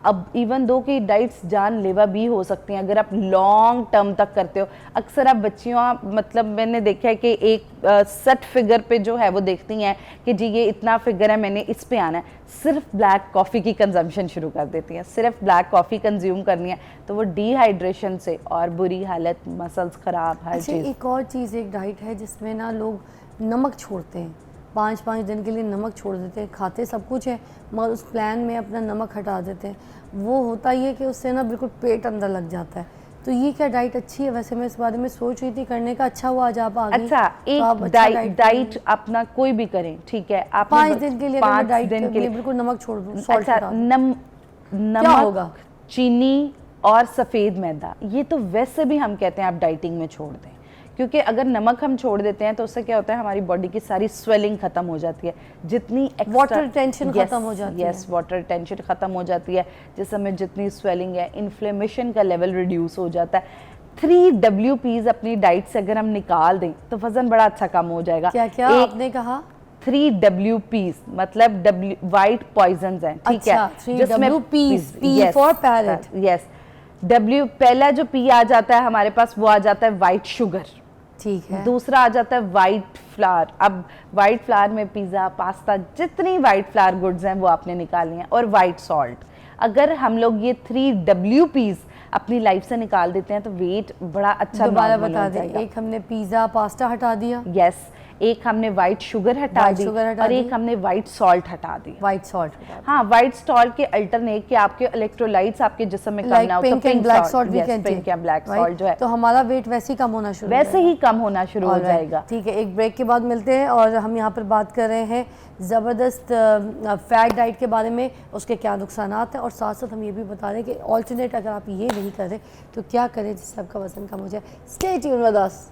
अब इवन दो कि डाइट्स जानलेवा भी हो सकती हैं अगर आप लॉन्ग टर्म तक करते हो। अक्सर आप बच्चियों मतलब मैंने देखा है कि एक सेट फिगर पे जो है वो देखती हैं कि जी ये इतना फिगर है, मैंने इस पे आना है, सिर्फ ब्लैक कॉफ़ी की कंजम्पशन शुरू कर देती हैं, सिर्फ ब्लैक कॉफ़ी कंज्यूम करनी है, तो वो डिहाइड्रेशन से और बुरी हालत, मसल्स ख़राब, हर चीज़। एक और चीज़, एक डाइट है जिसमें ना लोग नमक छोड़ते हैं, 5-5 दिन के लिए नमक छोड़ देते हैं, खाते सब कुछ है मगर उस प्लान में अपना नमक हटा देते हैं। वो होता ही है कि उससे ना बिल्कुल पेट अंदर लग जाता है। तो ये क्या डाइट अच्छी है? वैसे मैं इस बारे में सोच रही थी करने का, अच्छा हुआ आज आप आ गई। अच्छा, एक डाइट अपना कोई भी करें, ठीक है, आप 5 दिन के लिए 5 डाइट दिन के लिए बिल्कुल नमक छोड़ दूँ, अच्छा, नमक होगा, चीनी और सफ़ेद मैदा, ये तो वैसे भी हम कहते हैं आप डाइटिंग में छोड़ दें, क्योंकि अगर नमक हम छोड़ देते हैं तो उससे क्या होता है हमारी बॉडी की सारी स्वेलिंग खत्म हो जाती है, जितनी वाटर टेंशन खत्म हो जाती है। यस, वाटर टेंशन खत्म हो जाती है, जिसमें जितनी स्वेलिंग है, इन्फ्लेमेशन का लेवल रिड्यूस हो जाता है। 3 WPs अपनी डाइट से अगर हम निकाल दें तो वजन बड़ा अच्छा कम हो जाएगा। क्या क्या आपने कहा? 3 WPs मतलब वाइट पॉइजन्स हैं, ठीक है, 3 WPs, P for parrot. Yes, पहला जो P आ जाता है हमारे पास वो आ जाता है वाइट शुगर, ठीक है। दूसरा आ जाता है वाइट फ्लावर। अब वाइट फ्लावर में पिज़्ज़ा, पास्ता, जितनी वाइट फ्लावर गुड्स हैं वो आपने निकालनी है, और वाइट सॉल्ट। अगर हम लोग ये 3 WPs अपनी लाइफ से निकाल देते हैं तो वेट बड़ा अच्छा दोबारा बता दें, एक हमने पिज़्ज़ा पास्ता हटा दिया, यस, एक हमने वाइट शुगर हटा दी और एक हमने वाइट सॉल्ट हटा दी। वाइट सॉल्ट, हाँ, वाइट सॉल्ट के अल्टरनेट कि आपके इलेक्ट्रोलाइट्स आपके जिस्म में कम ना हो, तो pink black salt black salt जो है तो हमारा वेट वैसे ही कम होना शुरू हो जाएगा। ठीक है, एक ब्रेक के बाद मिलते हैं और हम यहाँ पर बात कर रहे हैं ज़बरदस्त फैट डाइट के बारे में, उसके क्या नुकसान हैं, और साथ साथ हम ये भी बता रहे हैं कि ऑल्टरनेट अगर आप ये नहीं करें तो क्या करें जिससे आपका वजन कम हो जाए। Stay tune with us.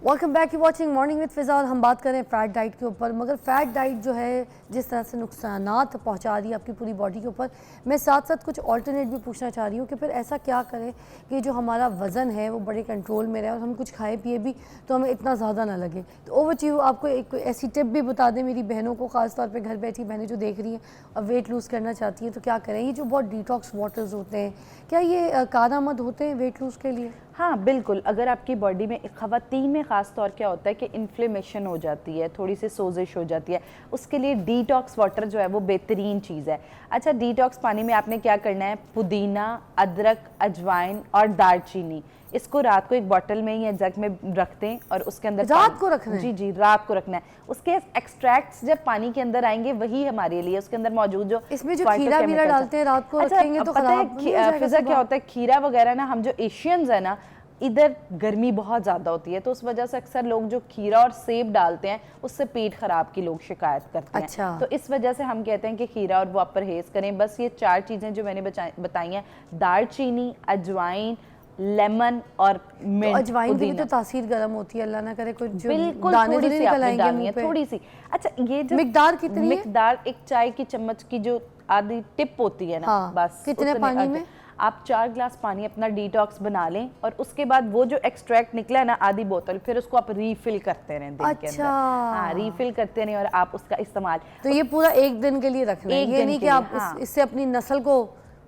Welcome back, you watching morning with Fiza और हम बात करें फ़ैट डाइट के ऊपर। मगर फ़ैट डाइट जो है जिस तरह से नुकसानात पहुंचा रही है आपकी पूरी बॉडी के ऊपर, मैं साथ साथ कुछ ऑल्टरनेट भी पूछना चाह रही हूँ कि फिर ऐसा क्या करें कि जो हमारा वज़न है वो बड़े कंट्रोल में रहे और हम कुछ खाए पिए भी तो हमें इतना ज़्यादा ना लगे। तो ओवर टू यू, आपको एक ऐसी टिप भी बता दें मेरी बहनों को, ख़ासतौर पर घर बैठी बहनें जो देख रही हैं और वेट लूज़ करना चाहती हैं तो क्या करें? ये जो बहुत डिटॉक्स वाटर्स होते हैं, क्या ये कारआमद होते हैं वेट लूज़ के लिए? हाँ बिल्कुल, अगर आपकी बॉडी में ख़वातीन में ख़ास तौर क्या होता है कि इन्फ्लेमेशन हो जाती है, थोड़ी सी सोजिश हो जाती है, उसके लिए डिटॉक्स वाटर जो है वो बेहतरीन चीज़ है। अच्छा, डिटॉक्स पानी में आपने क्या करना है, पुदीना, अदरक, अजवाइन और दालचीनी, इसको रात को एक बॉटल में या जग में रख दें और उसके अंदर रात को रखना है? जी जी, रात को रखना है। उसके एक्सट्रैक्ट्स जब पानी के अंदर आएंगे वही हमारे लिए, उसके अंदर मौजूद जो इसमें जो खीरा वीरा डालते हैं रात को रखेंगे तो पता है खराब फिजा क्या होता है, खीरा वगैरह ना, हम जो एशियंस है ना, इधर गर्मी बहुत ज़्यादा होती है तो उस वजह से अक्सर लोग जो खीरा और सेब डालते हैं उससे पेट खराब की लोग शिकायत करते हैं। अच्छा। तो इस वजह से हम कहते हैं कि खीरा और वो आप परहेज़ करें। बस ये 4 चीज़ें जो मैंने बताई हैं, दालचीनी, अजवाइन, लेमन और मिंट। तो अजवाइन की भी तो तासीर गर्म होती है, अल्लाह ना करे कोई जो बिल्कुल दाने थोड़ी तो नहीं सी आपने निकल डालनी है, आएंगे थोड़ी सी। अच्छा, ये जो मिकदार कितनी है? मिकदार एक चाय की चम्मच की जो आधी टिप होती है ना, हाँ, बस कितने उतने पानी में? आप 4 गिलास पानी अपना डिटॉक्स बना लें और उसके बाद वो जो एक्सट्रैक्ट निकला है ना आधी बोतल, फिर उसको आप रीफिल करते रहें दिन के अंदर। अच्छा। हाँ, रीफिल करते रहें और आप उसका इस्तेमाल। तो ये पूरा एक दिन के लिए रखना है, एक ये दिन नहीं के कि आप लिए, हाँ। इससे अपनी नस्ल को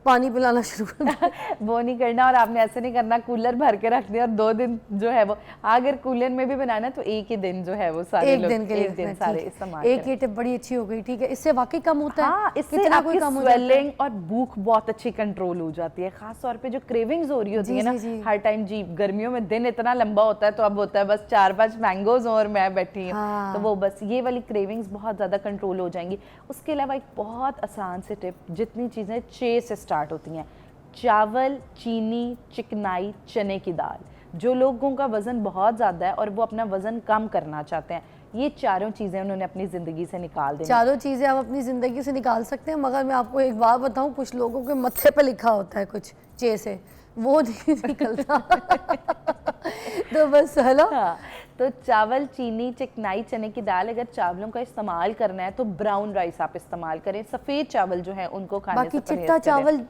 पानी पिलाना शुरू कर दें। वो नहीं करना, और आपने ऐसे नहीं करना कूलर भर के रख दिया और 2 दिन जो है वो, अगर कूलर में भी बनाना है तो एक ही दिन जो है वो सारे एक दिन के लिए एक दिन रखना, सारे ठीक है। इस्तेमाल एक करें। ये टिप बड़ी अच्छी हो गई, ठीक है। इससे वाकई कम होता है? हाँ, इससे कितना कोई आपकी कम हो जाता है? स्वेलिंग और भूख बहुत अच्छी कंट्रोल हो जाती है, खास तौर पे जो क्रेविंग्स हो रही होती जी, है ना जी, जी। हर टाइम। जी, गर्मियों में दिन इतना लंबा होता है तो अब होता है बस 4-5 मैंगोज और मैं बैठी हूँ। हाँ। तो वो बस ये वाली क्रेविंग्स बहुत ज़्यादा कंट्रोल हो जाएंगी। उसके अलावा एक बहुत आसान से टिप, जितनी चीज़ें चे से स्टार्ट होती हैं, चावल, चीनी, चिकनाई, चने की दाल, जो लोगों का वज़न बहुत ज़्यादा है और वो अपना वज़न कम करना चाहते हैं, ये चारों चीज़ें उन्होंने अपनी ज़िंदगी से निकाल देनी। चारों चीज़ें आप अपनी ज़िंदगी से निकाल सकते हैं, मगर मैं आपको एक बात बताऊं, कुछ लोगों के मत्थे पे लिखा होता है कुछ चे से, वो नहीं निकलता। तो बस हेलो। हाँ, तो चावल, चीनी, चिकनाई, चने की दाल, अगर चावलों का इस्तेमाल करना है तो ब्राउन राइस आप इस्तेमाल करें। सफ़ेद चावल जो है उनको खाने बाकी से परहेज़ चिट्टा करें। चावल,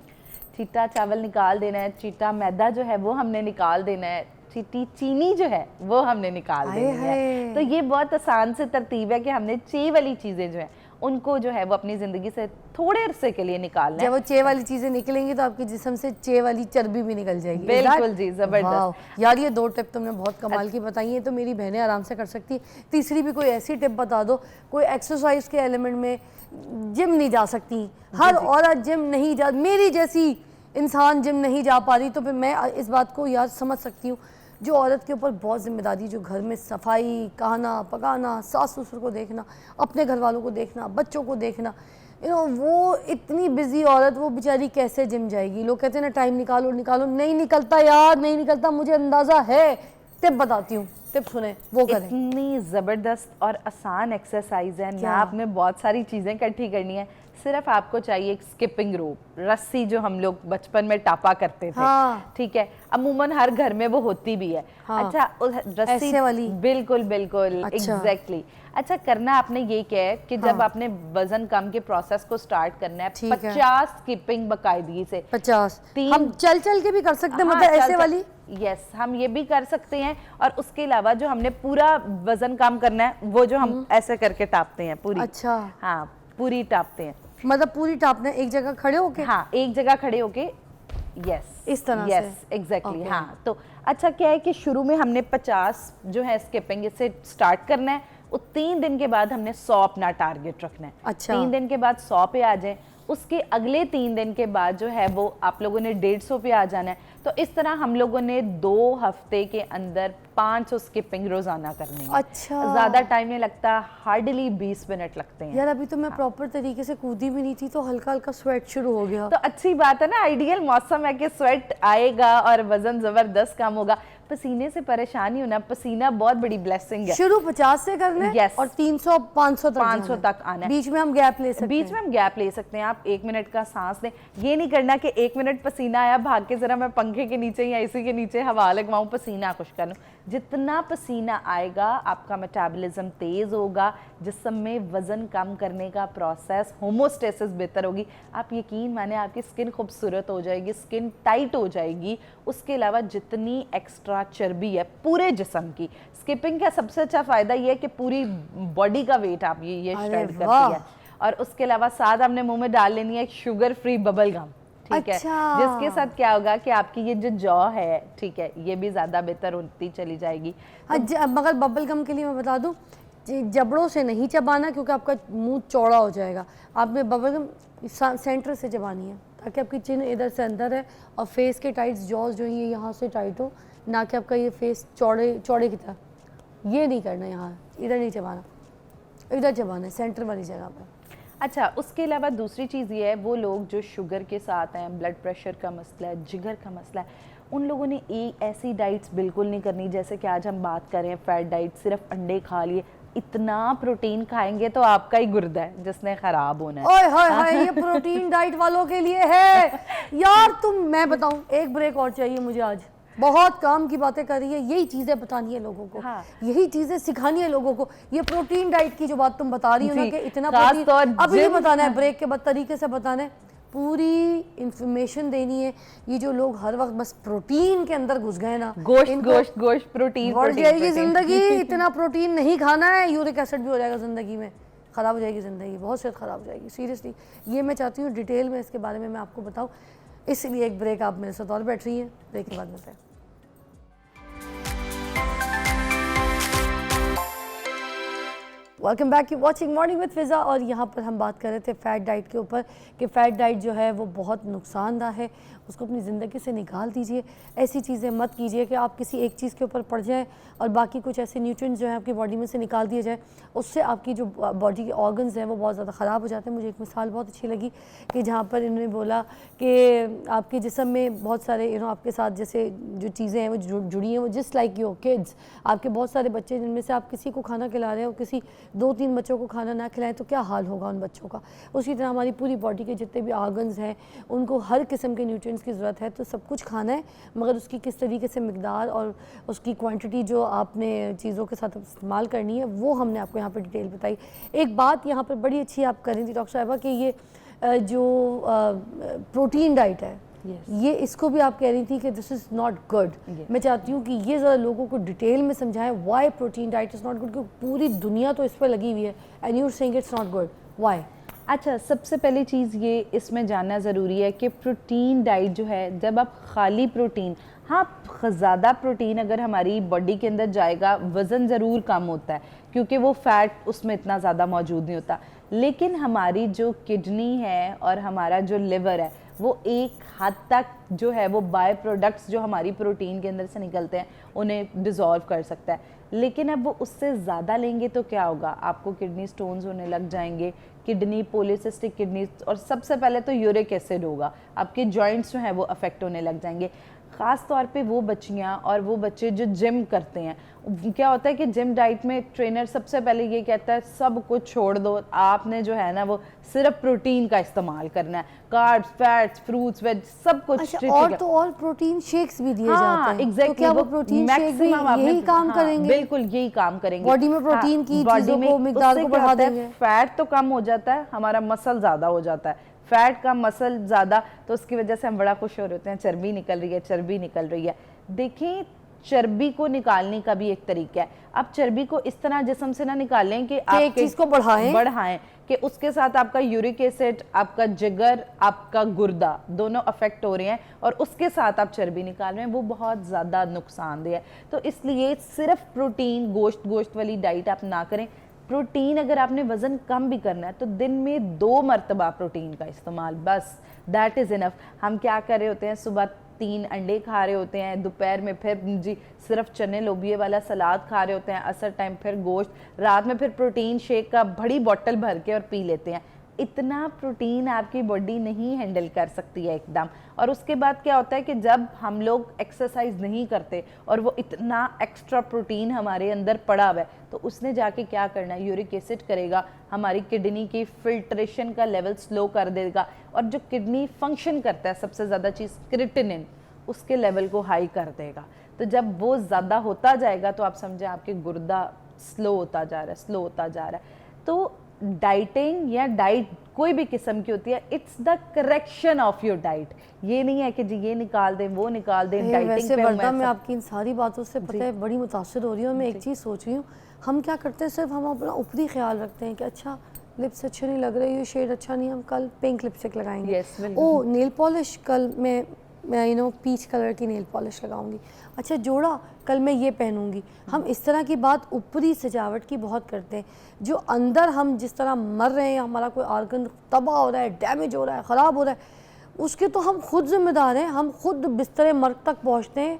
चिट्टा चावल निकाल देना है, चिट्टा मैदा जो है वो हमने निकाल देना है, चिट्टी चीनी जो है वो हमने निकाल हाय देनी है। हाय। तो ये बहुत आसान से तरतीब है कि हमने चे वाली चीज़ें जो है उनको जो है वो अपनी ज़िंदगी से थोड़े अरसे के लिए निकालना जब है। वो चे वाली चीज़ें निकलेंगी तो आपके जिस्म से चे वाली चर्बी भी निकल जाएगी। बिल्कुल जी, ज़बरदस्त। वाह यार, ये 2 टिप तुमने बहुत कमाल की बताई हैं, तो मेरी बहनें आराम से कर सकती हैं। तीसरी भी कोई ऐसी टिप बता दो, कोई एक्सरसाइज के एलिमेंट में। जिम नहीं जा सकती, हर औरत जिम नहीं जा, मेरी जैसी इंसान जिम नहीं जा पा रही, तो फिर मैं इस बात को यार समझ सकती हूँ। जो औरत के ऊपर बहुत जिम्मेदारी, जो घर में सफाई, खाना पकाना, सास ससुर को देखना, अपने घर वालों को देखना, बच्चों को देखना, वो इतनी बिजी औरत, वो बेचारी कैसे जिम जाएगी? लोग कहते हैं ना टाइम निकालो निकालो, नहीं निकलता यार, नहीं निकलता, मुझे अंदाज़ा है। टिप बताती हूँ, टिप सुने, वो करें। इतनी ज़बरदस्त और आसान एक्सरसाइज है ना, क्या? आपने बहुत सारी चीज़ें इकट्ठी करनी है। सिर्फ आपको चाहिए एक स्किपिंग रोप, रस्सी जो हम लोग बचपन में टापा करते थे। हाँ। ठीक है, अमूमन हर घर में वो होती भी है। हाँ। अच्छा, उस रस्सी ऐसे वाली? बिल्कुल बिल्कुल, अच्छा। एग्जैक्टली। अच्छा, करना आपने ये क्या है कि जब आपने वजन कम के प्रोसेस को स्टार्ट करना है, ठीक है। 50 स्किपिंग बाकायदगी से। 50 तीन- हम चल चल के भी कर सकते हैं, हाँ, मतलब चल- ऐसे चल- वाली? यस, हम ये भी कर सकते हैं। और उसके अलावा जो हमने पूरा वजन कम करना है वो जो हम ऐसे करके टापते हैं पूरी। अच्छा। हाँ, पूरी टापते हैं। मतलब पूरी टापने, एक जगह खड़े होके? हाँ, एक जगह खड़े होके, यस इस तरह से? Yes exactly. Okay. हाँ, तो अच्छा क्या है कि शुरू में हमने 50 जो है स्किपिंग इससे स्टार्ट करना है। वो 3 दिन के बाद हमने 100 अपना टारगेट रखना है। अच्छा। 3 दिन के बाद 100 पे आ जाए, उसके अगले 3 दिन के बाद जो है वो आप लोगों ने 150 पे आ जाना है। तो इस तरह हम लोगों ने 2 हफ्ते के अंदर 500 स्किपिंग रोजाना करनी है। अच्छा। ज्यादा टाइम नहीं लगता, हार्डली 20 मिनट लगते हैं। यार अभी तो मैं प्रॉपर तरीके से कूदी भी नहीं थी, तो हल्का हल्का स्वेट शुरू हो गया। तो अच्छी बात है ना, आइडियल मौसम है कि स्वेट आएगा और वजन जबरदस्त कम होगा। पसीने से परेशान ही होना, पसीना बहुत बड़ी ब्लेसिंग है। शुरू 50 से करना है Yes. और 300 500 तक 500 जाना है। तक आना है। बीच में हम गैप ले सकते बीच हैं। में हम गैप ले सकते हैं। आप आप 1 मिनट का सांस लें। ये नहीं करना कि 1 मिनट पसीना आया, भाग के ज़रा मैं पंखे के नीचे या एसी के नीचे हवा लगवाऊँ, पसीना खुश कर लूँ। जितना पसीना आएगा आपका मेटाबॉलिज्म तेज़ होगा, जिस्म में वज़न कम करने का प्रोसेस, होमोस्टेसिस बेहतर होगी। आप यकीन माने आपकी स्किन खूबसूरत हो जाएगी, स्किन टाइट हो जाएगी। उसके अलावा जितनी एक्स्ट्रा चर्बी है पूरे जिस्म की, स्किपिंग का सबसे अच्छा फ़ायदा ये है कि पूरी बॉडी का वेट आप ये श्रेड करती है। और उसके अलावा साथ हमने मुंह में डाल लेनी है शुगर फ्री बबल गम, ठीक है, जिसके साथ क्या होगा कि आपकी ये जो जॉ है, ठीक है, ये भी ज़्यादा बेहतर होती चली जाएगी। हाँ, मगर बबल गम के लिए मैं बता दूं, जबड़ों से नहीं चबाना क्योंकि आपका मुंह चौड़ा हो जाएगा। आपने बबल गम सेंटर से चबानी है ताकि आपकी चिन इधर से अंदर है और फेस के टाइट्स जॉज जो है यहाँ से टाइट हो, ना कि आपका ये फेस चौड़े की तरह। ये नहीं करना, यहाँ इधर नहीं चबाना, इधर चबाना है सेंटर वाली जगह पर। अच्छा, उसके अलावा दूसरी चीज़ ये है, वो लोग जो शुगर के साथ हैं, ब्लड प्रेशर का मसला है, जिगर का मसला है, उन लोगों ने ऐसी डाइट्स बिल्कुल नहीं करनी जैसे कि आज हम बात कर रहे हैं फैट डाइट, सिर्फ अंडे खा लिए। इतना प्रोटीन खाएंगे तो आपका ही गुर्दा है जिसने ख़राब होना है। ओए हाय हाय, ये प्रोटीन डाइट वालों के लिए है यार। मैं बताऊं, एक ब्रेक और चाहिए मुझे आज। बहुत काम की बातें कर रही है, यही चीजें बतानी है लोगों को। हाँ। यही चीजें सिखानी है लोगों को। ये प्रोटीन डाइट की जो बात तुम बता रही हो ना कि इतना प्रोटीन अभी बताना है, ब्रेक के बाद तरीके से बताना है, पूरी इंफॉर्मेशन देनी है। ये जो लोग हर वक्त बस प्रोटीन के अंदर घुस गए ना, गोश्त प्रोटीन बढ़ जाएगी जिंदगी। इतना प्रोटीन नहीं खाना है, यूरिक एसिड भी हो जाएगा जिंदगी में, खराब हो जाएगी जिंदगी, बहुत सेहत खराब हो जाएगी सीरियसली। ये मैं चाहती हूँ डिटेल में इसके बारे में मैं आपको बताऊँ, इसलिए एक ब्रेक आप मेरे साथ और बैठ रही हैं, ब्रेक के बाद मिलते हैं। Welcome back, you watching morning with Fiza. और यहाँ पर हम बात कर रहे थे फ़ैट डाइट के ऊपर कि फ़ैट डाइट जो है वो बहुत नुकसानदा है, उसको अपनी ज़िंदगी से निकाल दीजिए। ऐसी चीज़ें मत कीजिए कि आप किसी एक चीज़ के ऊपर पड़ जाएं और बाकी कुछ ऐसे न्यूट्रिएंट्स जो है आपकी बॉडी में से निकाल दिए जाए, उससे आपकी जो बॉडी के ऑर्गन्स हैं वो बहुत ज़्यादा ख़राब हो जाते हैं। मुझे एक मिसाल बहुत अच्छी लगी कि जहाँ पर इन्होंने बोला कि आपके जिस्म में बहुत सारे आपके साथ जैसे जो चीज़ें हैं वो जुड़ी हैं, वो जस्ट लाइक योर किड्स, आपके बहुत सारे बच्चे जिनमें से आप किसी को खाना खिला रहे हो, किसी 2-3 बच्चों को खाना ना खिलाएं तो क्या हाल होगा उन बच्चों का। उसी तरह हमारी पूरी बॉडी के जितने भी ऑर्गन्स हैं उनको हर किस्म के न्यूट्रिएंट्स की ज़रूरत है, तो सब कुछ खाना है, मगर उसकी किस तरीके से मिकदार और उसकी क्वांटिटी जो आपने चीज़ों के साथ इस्तेमाल करनी है वो हमने आपको यहाँ पर डिटेल बताई। एक बात यहाँ पर बड़ी अच्छी आप कर रही थी डॉक्टर साहिबा कि ये जो प्रोटीन डाइट है, ये इसको भी आप कह रही थी कि दिस इज़ नॉट गुड। मैं चाहती हूँ कि ये ज़रा लोगों को डिटेल में समझाएं why protein diet is not good, क्योंकि पूरी दुनिया तो इस पर लगी हुई है and you are saying it's not good, why? अच्छा, सबसे पहली चीज़ ये इसमें जानना ज़रूरी है कि प्रोटीन डाइट जो है, जब आप खाली प्रोटीन, हाँ ज़्यादा प्रोटीन अगर हमारी बॉडी के अंदर जाएगा वज़न ज़रूर कम होता है क्योंकि वो फ़ैट उसमें इतना ज़्यादा मौजूद नहीं होता, लेकिन हमारी जो किडनी है और हमारा जो लिवर है वो एक हद तक जो है वो बाय प्रोडक्ट्स जो हमारी प्रोटीन के अंदर से निकलते हैं उन्हें डिज़ोल्व कर सकता है। लेकिन अब वो उससे ज़्यादा लेंगे तो क्या होगा, आपको किडनी स्टोन्स होने लग जाएंगे, किडनी पॉलीसिस्टिक किडनी, और सबसे पहले तो यूरिक एसिड होगा, आपके जॉइंट्स जो हैं वो अफेक्ट होने लग जाएंगे। ख़ास तौर पे वो बच्चियाँ और वो बच्चे जो जिम करते हैं, क्या होता है कि जिम डाइट में ट्रेनर सबसे पहले ये कहता है सब कुछ छोड़ दो, आपने जो है ना वो सिर्फ प्रोटीन का इस्तेमाल करना है, कार्ब्स, फैट्स, फ्रूट्स, वेज सब कुछ। अच्छा, और तो और प्रोटीन शेक्स भी दिए जाते हैं। एग्जैक्टली, तो क्या वो प्रोटीन शेक भी यही काम करेंगे? बिल्कुल यही काम करेंगे, बॉडी में प्रोटीन की चीजों को मिकदार को बढ़ा देंगे। फैट तो कम हो जाता है, हमारा मसल ज़्यादा हो जाता है, फैट का मसल ज़्यादा, तो उसकी वजह से हम बड़ा खुश हो रहे होते हैं, चर्बी निकल रही है, चर्बी निकल रही है। देखें, चर्बी को निकालने का भी एक तरीका है। आप चर्बी को इस तरह जिस्म से ना निकालें कि आप एक चीज को बढ़ाएं कि उसके साथ आपका यूरिक एसिड, आपका जिगर, आपका गुर्दा दोनों अफेक्ट हो रहे हैं और उसके साथ आप चर्बी निकाल रहे हैं, वो बहुत ज़्यादा नुकसानदेह है। तो इसलिए सिर्फ प्रोटीन गोश्त वाली डाइट आप ना करें। प्रोटीन अगर आपने वज़न कम भी करना है तो दिन में 2 मरतबा प्रोटीन का इस्तेमाल, बस दैट इज़ इनफ। हम क्या कर रहे होते हैं, सुबह 3 अंडे खा रहे होते हैं, दोपहर में फिर जी सिर्फ चने लोबिये वाला सलाद खा रहे होते हैं, असर टाइम फिर गोश्त, रात में फिर प्रोटीन शेक का बड़ी बोतल भर के और पी लेते हैं। इतना प्रोटीन आपकी बॉडी नहीं हैंडल कर सकती है एकदम। और उसके बाद क्या होता है कि जब हम लोग एक्सरसाइज नहीं करते और वो इतना एक्स्ट्रा प्रोटीन हमारे अंदर पड़ा हुआ है, तो उसने जाके क्या करना है, यूरिक एसिड करेगा, हमारी किडनी की फिल्ट्रेशन का लेवल स्लो कर देगा, और जो किडनी फंक्शन करता है सबसे ज़्यादा चीज़ क्रिएटिनिन, उसके लेवल को हाई कर देगा। तो जब वो ज़्यादा होता जाएगा तो आप समझें आपके गुर्दा स्लो होता जा रहा है, स्लो होता जा रहा है। तो डाइटिंग या डाइट कोई भी किस्म की होती है, it's the correction of your diet. ये नहीं है कि जी ये निकाल दें वो निकाल दें। डाइटिंग वैसे पे वरदा मैं आपकी इन सारी बातों से पता है बड़ी मुतासर हो रही हूँ। मैं एक चीज़ सोच रही हूँ, हम क्या करते हैं, सिर्फ हम अपना ऊपरी ख्याल रखते हैं कि अच्छा लिप्स अच्छे नहीं लग रहे, ये शेड अच्छा नहीं, हम कल पिंक लिपस्टिक लगाएंगे। ओ नेल पॉलिश, कल मैं पीच कलर की नेल पॉलिश लगाऊंगी। अच्छा जोड़ा, कल मैं ये पहनूंगी। हम इस तरह की बात ऊपरी सजावट की बहुत करते हैं। जो अंदर हम जिस तरह मर रहे हैं, हमारा कोई आर्गन तबाह हो रहा है, डैमेज हो रहा है, ख़राब हो रहा है, उसके तो हम खुद जिम्मेदार हैं। हम खुद बिस्तर मर्ग तक पहुँचते हैं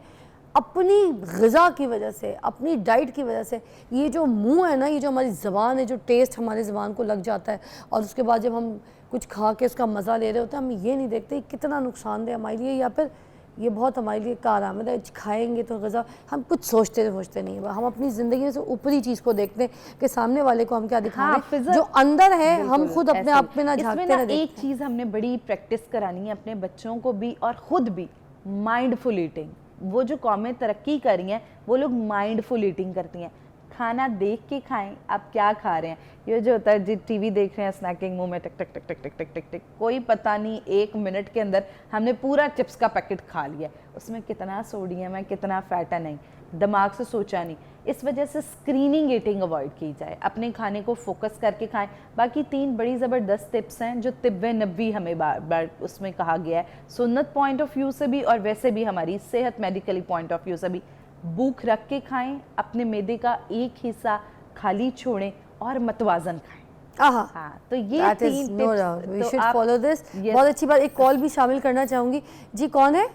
अपनी ग़िज़ा की वजह से, अपनी डाइट की वजह से। ये जो मुंह है ना, ये जो हमारी ज़बान है, जो टेस्ट हमारी ज़बान को लग जाता है, और उसके बाद जब हम कुछ खा के उसका मज़ा ले रहे होते हैं, हम ये नहीं देखते कितना नुकसानदेह हमारे लिए, या फिर ये बहुत हमारे लिए कारआमद है, खाएंगे तो ग़िज़ा। हम कुछ सोचते नहीं है, हम अपनी ज़िंदगी में से ऊपरी चीज़ को देखते हैं कि सामने वाले को हम क्या दिखा रहे हैं, जो अंदर है हम खुद अपने आप में ना झांकते ना देखते। एक चीज़ हमने बड़ी प्रैक्टिस करानी है अपने बच्चों को भी और ख़ुद भी, माइंडफुल ईटिंग। वो जो कौमें तरक्की कर रही हैं वो लोग माइंडफुल ईटिंग करती हैं। खाना देख के खाएं आप क्या खा रहे हैं। ये जो होता है जी टीवी देख रहे हैं, स्नैकिंग मुंह में टिक टिक टिक टिक टिक टिक टिक टिक, कोई पता नहीं 1 मिनट के अंदर हमने पूरा चिप्स का पैकेट खा लिया, उसमें कितना सोडियम है, कितना फैट है, नहीं दिमाग से सोचा नहीं। इस वजह से स्क्रीनिंग ईटिंग अवॉइड की जाए, अपने खाने को फोकस करके खाएं। बाकी 3 बड़ी ज़बरदस्त टिप्स हैं जो तिब्बे नबी हमें बार बार उसमें कहा गया है, सुन्नत पॉइंट ऑफ व्यू से भी और वैसे भी हमारी सेहत मेडिकली पॉइंट ऑफ व्यू से भी। भूख रख के खाएं, अपने मैदे का एक हिस्सा खाली छोड़ें और मतवाजन खाएं। हाँ, तो ये 3 tips we should follow this. बहुत अच्छी बात। एक कॉल भी शामिल करना चाहूँगी। जी कौन है?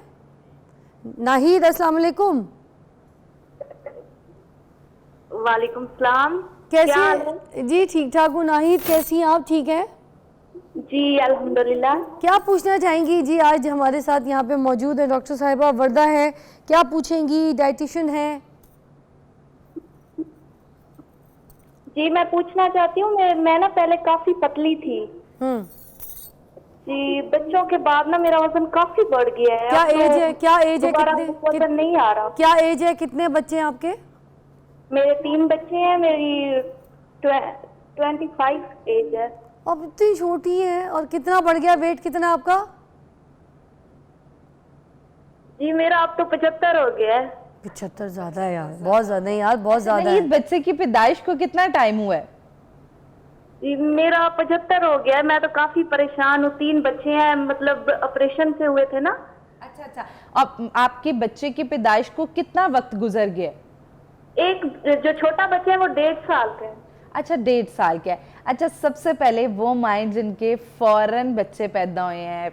नाहिद, अस्सलाम वालेकुम। वालेकुम सलाम। कैसी हैं? जी ठीक ठाक हूँ। नाहिद कैसी हैं आप? ठीक हैं जी अल्हम्दुलिल्लाह। क्या पूछना चाहेंगी? जी आज हमारे साथ यहाँ पे मौजूद है डॉक्टर साहिबा वर्दा है, क्या पूछेंगी? डाइटिशियन है। जी मैं पूछना चाहती हूँ, मैं ना पहले काफी पतली थी जी, बच्चों के बाद ना मेरा वजन काफी बढ़ गया है। क्या एज है? क्या एज है? वजन नहीं आ रहा। क्या एज है? कितने बच्चे हैं आपके? मेरे 3 बच्चे हैं। मेरी 25 एज है। अब इतनी छोटी है और कितना बढ़ गया? वेट कितना आपका? जी मेरा अब तो 75 हो गया है। 75 ज्यादा है यार, बहुत ज्यादा। नहीं यार बहुत ज्यादा है। इस बच्चे की पैदाइश को कितना टाइम हुआ है? जी मेरा 75 हो गया है। मैं तो काफी परेशान हूँ। 3 बच्चे हैं, मतलब ऑपरेशन से हुए थे ना। अच्छा। अब आपके बच्चे की पैदाइश को कितना वक्त गुजर गया? एक जो छोटा बच्चा है वो 1.5 साल का है। अच्छा 1.5 साल का है। अच्छा, सबसे पहले वो माएँ जिनके फौरन बच्चे पैदा हुए हैं,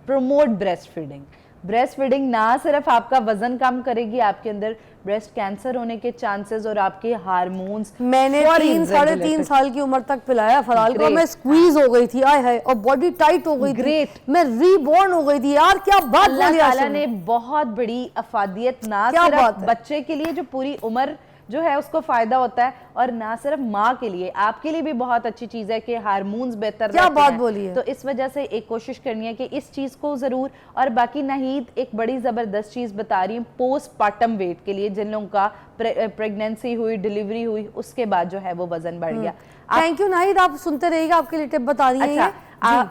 promote breast feeding. Breast feeding ना सिर्फ आपका वजन कम करेगी, आपके अंदर ब्रेस्ट कैंसर होने के चांसेस और आपके हार्मोन्स। मैंने 3-3.5 साल की उम्र तक पिलाया फलाल को। मैं स्क्वीज हो गई थी, आय हाय, और बॉडी टाइट हो गई थी। मैं रीबॉर्न हो गई थी यार। क्या बात बोली। अल्लाह ताला ने बहुत बड़ी अफादियत ना सिर्फ बच्चे के लिए जो पूरी उम्र जो है उसको फायदा होता है, और ना सिर्फ माँ के लिए, आपके लिए भी बहुत अच्छी चीज है कि हार्मोन्स बेहतर क्या बात बोली है। तो इस वजह से एक कोशिश करनी है कि इस चीज को जरूर। और बाकी नाहिद एक बड़ी जबरदस्त चीज बता रही हूँ पोस्टपार्टम वेट के लिए, जिन लोगों का प्रेगनेंसी हुई, डिलीवरी हुई, उसके बाद जो है वो वजन बढ़ गया। थैंक यू नाहिद, आप सुनते रहिएगा, आपके लिए टिप बता रही हैं।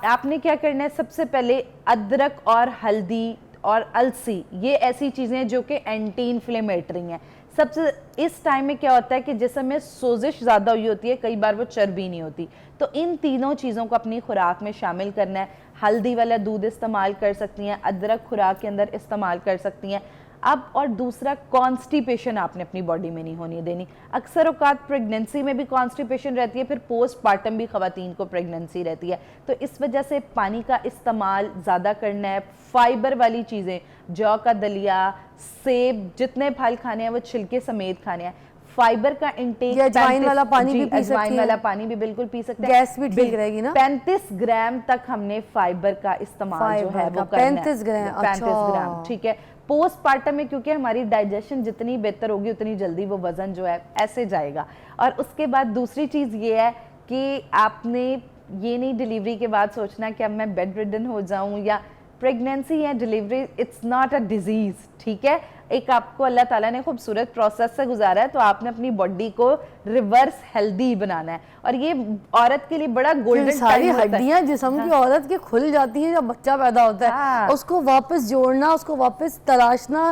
आपने क्या करना है, सबसे पहले अदरक और हल्दी और अलसी, ये ऐसी चीजें जो कि एंटी इन्फ्लेमेटरी हैं। सबसे इस टाइम में क्या होता है कि जिसम में सोजिश ज़्यादा हुई होती है, कई बार वो चर्बी नहीं होती, तो इन तीनों चीज़ों को अपनी खुराक में शामिल करना है। हल्दी वाला दूध इस्तेमाल कर सकती हैं, अदरक खुराक के अंदर इस्तेमाल कर सकती हैं। अब और दूसरा, कॉन्स्टिपेशन आपने अपनी बॉडी में नहीं होनी देनी। अक्सर औकात प्रेगनेंसी में भी कॉन्स्टिपेशन रहती है, फिर पोस्टपार्टम भी ख़वातीन को प्रेगनेंसी रहती है, तो इस वजह से पानी का इस्तेमाल ज़्यादा करना है। फाइबर वाली चीज़ें, जौ का दलिया, सेब, जितने फल खाने हैं वो छिलके समेत खाने हैं। फाइबर का इंटेक, ये अजवाइन वाला पानी भी पी सकती अजवाइन हैं। वाला पानी भी बिल्कुल पी सकते हैं। गैस भी ठीक रहेगी ना। 35 ग्राम तक हमने फाइबर का इस्तेमाल जो है फाइबर वो का, करना है। 35 ग्राम, 35 अच्छा। ग्राम, ठीक है। पोस्टपार्टम में क्योंकि हमारी डाइजेशन जितनी बेहतर होगी उतनी जल्दी वो वजन जो है ऐसे जाएगा। और उसके बाद दूसरी चीज ये है कि आपने ये नहीं डिलीवरी के बाद सोचना कि अब मैं बेड रिडन हो जाऊं, या प्रेगनेंसी या delivery it's not a disease, ठीक है। एक आपको अल्लाह ताला ने खूबसूरत प्रोसेस से गुजारा है, तो आपने अपनी बॉडी को रिवर्स हेल्दी बनाना है। और ये औरत के लिए बड़ा गोल्डन सारी हड्डियां जिस्म की औरत की खुल जाती हैं जब बच्चा पैदा होता है। हाँ। उसको वापस जोड़ना, उसको वापस तराशना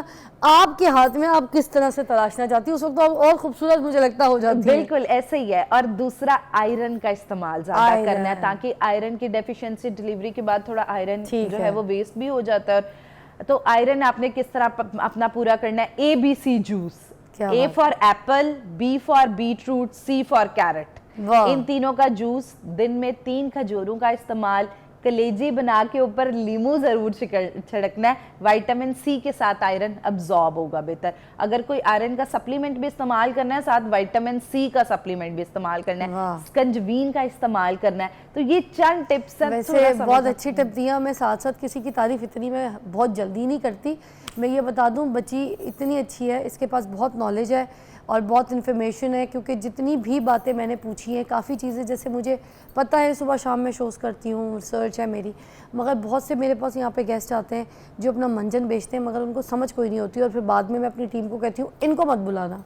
आपके हाथ में, आप किस तरह से तराशना चाहती है उस वक्त तो और खूबसूरत मुझे लगता हो जाती है। बिल्कुल ऐसे ही है। और दूसरा आयरन का इस्तेमाल ज्यादा करना है, ताकि आयरन की डेफिशिएंसी डिलीवरी के बाद थोड़ा आयरन जो है वो वेस्ट भी हो जाता है। तो आयरन आपने किस तरह अपना पूरा करना है? ABC juice, A for apple, B for beetroot, C for carrot, इन तीनों का जूस दिन में 3 खजूरों का इस्तेमाल, कलेजी बना के ऊपर लीमू जरूर छिड़कना है। विटामिन C के साथ आयरन अब्सॉर्ब होगा बेहतर। अगर कोई आयरन का सप्लीमेंट भी इस्तेमाल करना है, साथ विटामिन C का सप्लीमेंट भी इस्तेमाल करना है, स्कंजवीन का इस्तेमाल करना है। तो ये चंद टिप्स हैं। वैसे बहुत अच्छी टिप दिया। मैं साथ साथ किसी की तारीफ इतनी मैं बहुत जल्दी नहीं करती। मैं ये बता दूं, बच्ची इतनी अच्छी है, इसके पास बहुत नॉलेज है और बहुत इन्फॉर्मेशन है, क्योंकि जितनी भी बातें मैंने पूछी हैं, काफ़ी चीज़ें जैसे मुझे पता है सुबह शाम में शोज़ करती हूँ, रिसर्च है मेरी, मगर बहुत से मेरे पास यहाँ पे गेस्ट आते हैं जो अपना मंजन बेचते हैं, मगर उनको समझ कोई नहीं होती और फिर बाद में मैं अपनी टीम को कहती हूँ इनको मत बुलाना।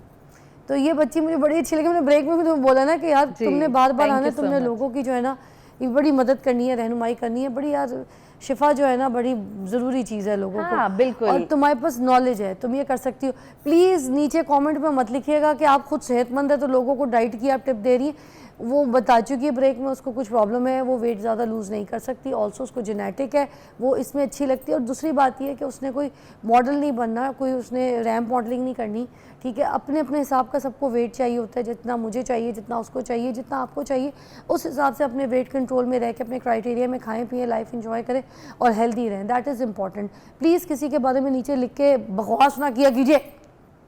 तो ये बच्ची मुझे बड़ी अच्छी लगी। मैंने ब्रेक में भी तुम्हें बोला ना कि यार तुमने बार बार आना, तुमने लोगों की जो है ना ये बड़ी मदद करनी है, रहनुमाई करनी है, बड़ी यार शिफा जो है ना बड़ी ज़रूरी चीज़ है लोगों को। बिल्कुल। और तुम्हारे पास नॉलेज है, तुम ये कर सकती हो। प्लीज़ नीचे कमेंट में मत लिखिएगा कि आप खुद सेहतमंद है तो लोगों को डाइट की आप टिप दे रही हैं। वो बता चुकी है ब्रेक में, उसको कुछ प्रॉब्लम है, वो वेट ज़्यादा लूज़ नहीं कर सकती, ऑल्सो उसको जेनेटिक है, वो इसमें अच्छी लगती है। और दूसरी बात ये है कि उसने कोई मॉडल नहीं बनना, कोई उसने रैम्प मॉडलिंग नहीं करनी, ठीक है। अपने अपने हिसाब का सबको वेट चाहिए होता है, जितना मुझे चाहिए, जितना उसको चाहिए, जितना आपको चाहिए, उस हिसाब से अपने वेट कंट्रोल में रह के अपने क्राइटेरिया में खाएं पिएँ, लाइफ इंजॉय करें और हेल्दी रहें। That is important. प्लीज़ किसी के बारे में नीचे लिख के बकवास ना किया कीजिए।